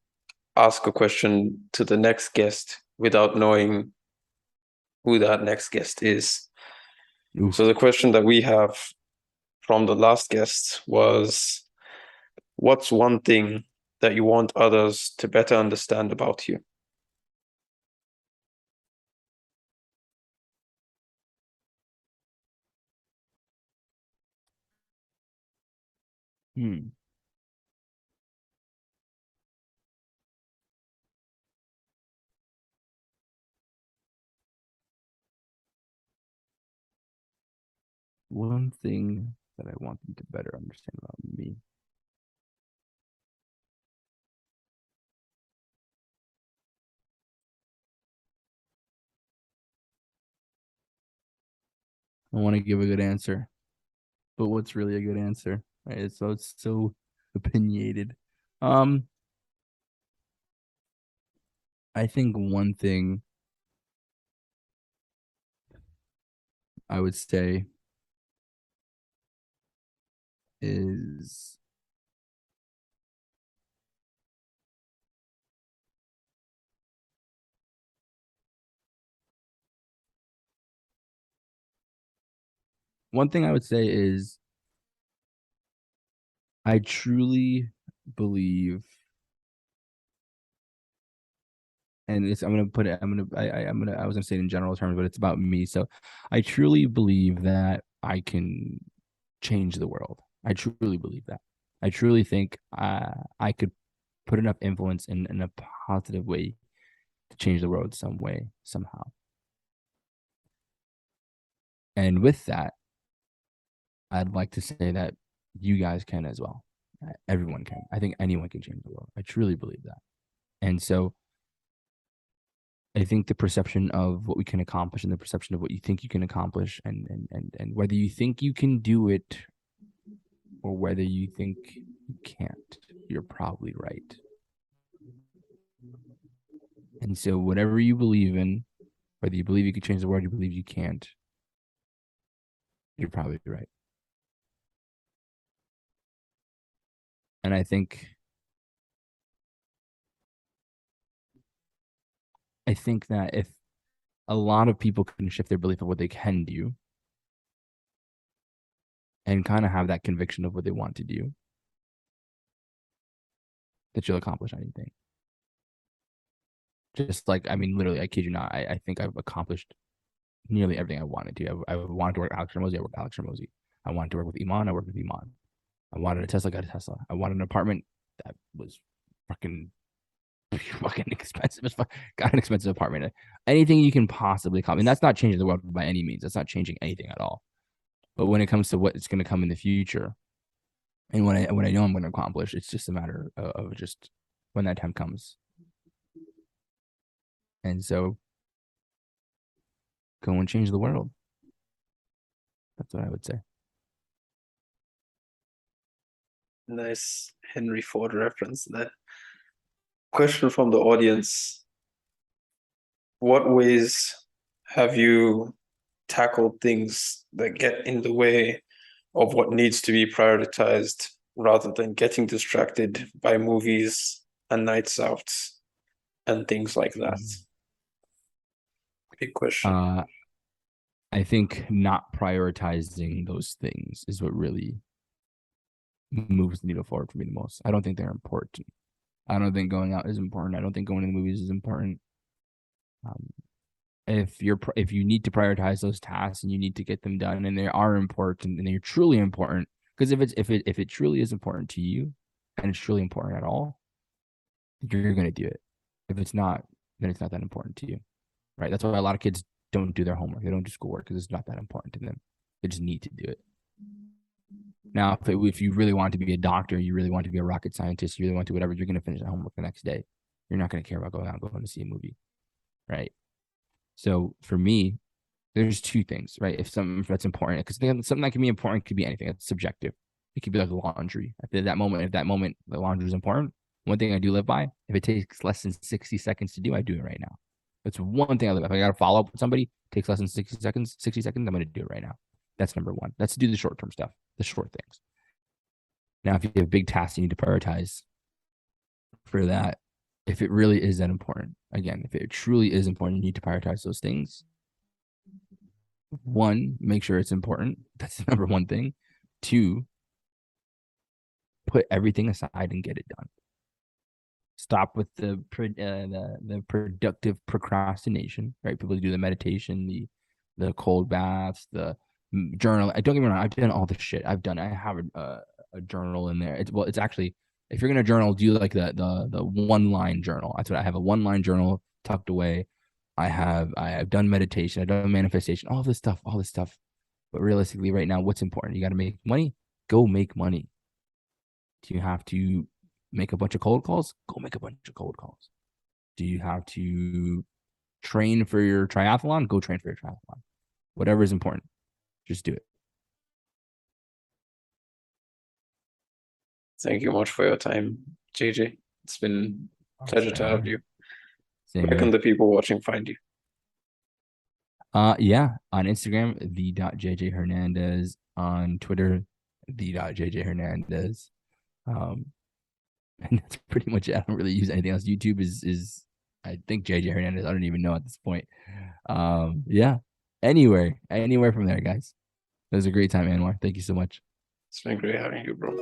ask a question to the next guest without knowing who that next guest is. Oof. So the question that we have from the last guest was, what's one thing that you want others to better understand about you? One thing that I want them to better understand about me. I want to give a good answer, but what's really a good answer? Right? So it's so opinionated. I think one thing I would say is I truly believe, and it's I'm gonna put it I was gonna say it in general terms, but it's about me. So I truly believe that I can change the world. I truly believe that. I truly think I could put enough influence in a positive way to change the world some way, somehow. And with that, I'd like to say that you guys can as well. Everyone can. I think anyone can change the world. I truly believe that. And so I think the perception of what we can accomplish and the perception of what you think you can accomplish and whether you think you can do it or whether you think you can't, you're probably right. And so whatever you believe in, whether you believe you can change the world, you believe you can't, you're probably right. And I think that if a lot of people can shift their belief of what they can do and kind of have that conviction of what they want to do, that you'll accomplish anything. Just like, I mean, literally, I kid you not, I think I've accomplished nearly everything I wanted to. I wanted to work with Alex Hormozi, I worked with Alex Hormozi. I wanted to work with Iman, I worked with Iman. I wanted a Tesla, got a Tesla. I wanted an apartment that was fucking expensive as fuck. Got an expensive apartment. Anything you can possibly come. And that's not changing the world by any means. That's not changing anything at all. But when it comes to what's going to come in the future, and when I know I'm going to accomplish, it's just a matter of just when that time comes. And so, go and change the world. That's what I would say. Nice Henry Ford reference there. Question from the audience. What ways have you tackled things that get in the way of what needs to be prioritized rather than getting distracted by movies and nights out and things like that? Big question. I think not prioritizing those things is what really moves the needle forward for me the most. I don't think they're important. I don't think going out is important. I don't think going to the movies is important. Um, if you need to prioritize those tasks and you need to get them done and they are important and they're truly important, because if it truly is important to you and it's truly important at all, you're going to do it. If it's not, then it's not that important to you, right? That's why a lot of kids don't do their homework. They don't do schoolwork because it's not that important to them. They just need to do it. Now, if you really want to be a doctor, you really want to be a rocket scientist, you really want to whatever, you're going to finish that homework the next day. You're not going to care about going out and going to see a movie, right? So for me, there's two things, right? If something that's important, because something that can be important could be anything. It's subjective. It could be like laundry. If that moment the laundry is important, one thing I do live by, if it takes less than 60 seconds to do, I do it right now. That's one thing I live by. If I got to follow up with somebody, it takes less than 60 seconds, I'm going to do it right now. That's number one. That's to do the short term stuff, the short things. Now, if you have big tasks you need to prioritize for that, if it really is that important, again, if it truly is important, you need to prioritize those things. One, make sure it's important. That's the number one thing. Two, put everything aside and get it done. Stop with the productive procrastination, right? People do the meditation, the cold baths, the journal. I don't get me wrong. I've done all this shit. I have a journal in there. It's actually, if you're gonna journal, do like the one line journal. That's what I have, a one line journal tucked away. I have done meditation. I've done manifestation. All this stuff. But realistically, right now, what's important? You got to make money. Go make money. Do you have to make a bunch of cold calls? Go make a bunch of cold calls. Do you have to train for your triathlon? Go train for your triathlon. Whatever is important, just do it. Thank you much for your time, JJ. It's been a pleasure to have you. Same Where can the people watching find you? Yeah, on Instagram, the.JJ Hernandez, on Twitter, the.JJ Hernandez. And that's pretty much it. I don't really use anything else. YouTube is I think JJ Hernandez. I don't even know at this point. Yeah. Anywhere from there, guys. It was a great time, Anwar. Thank you so much. It's been great having you, bro.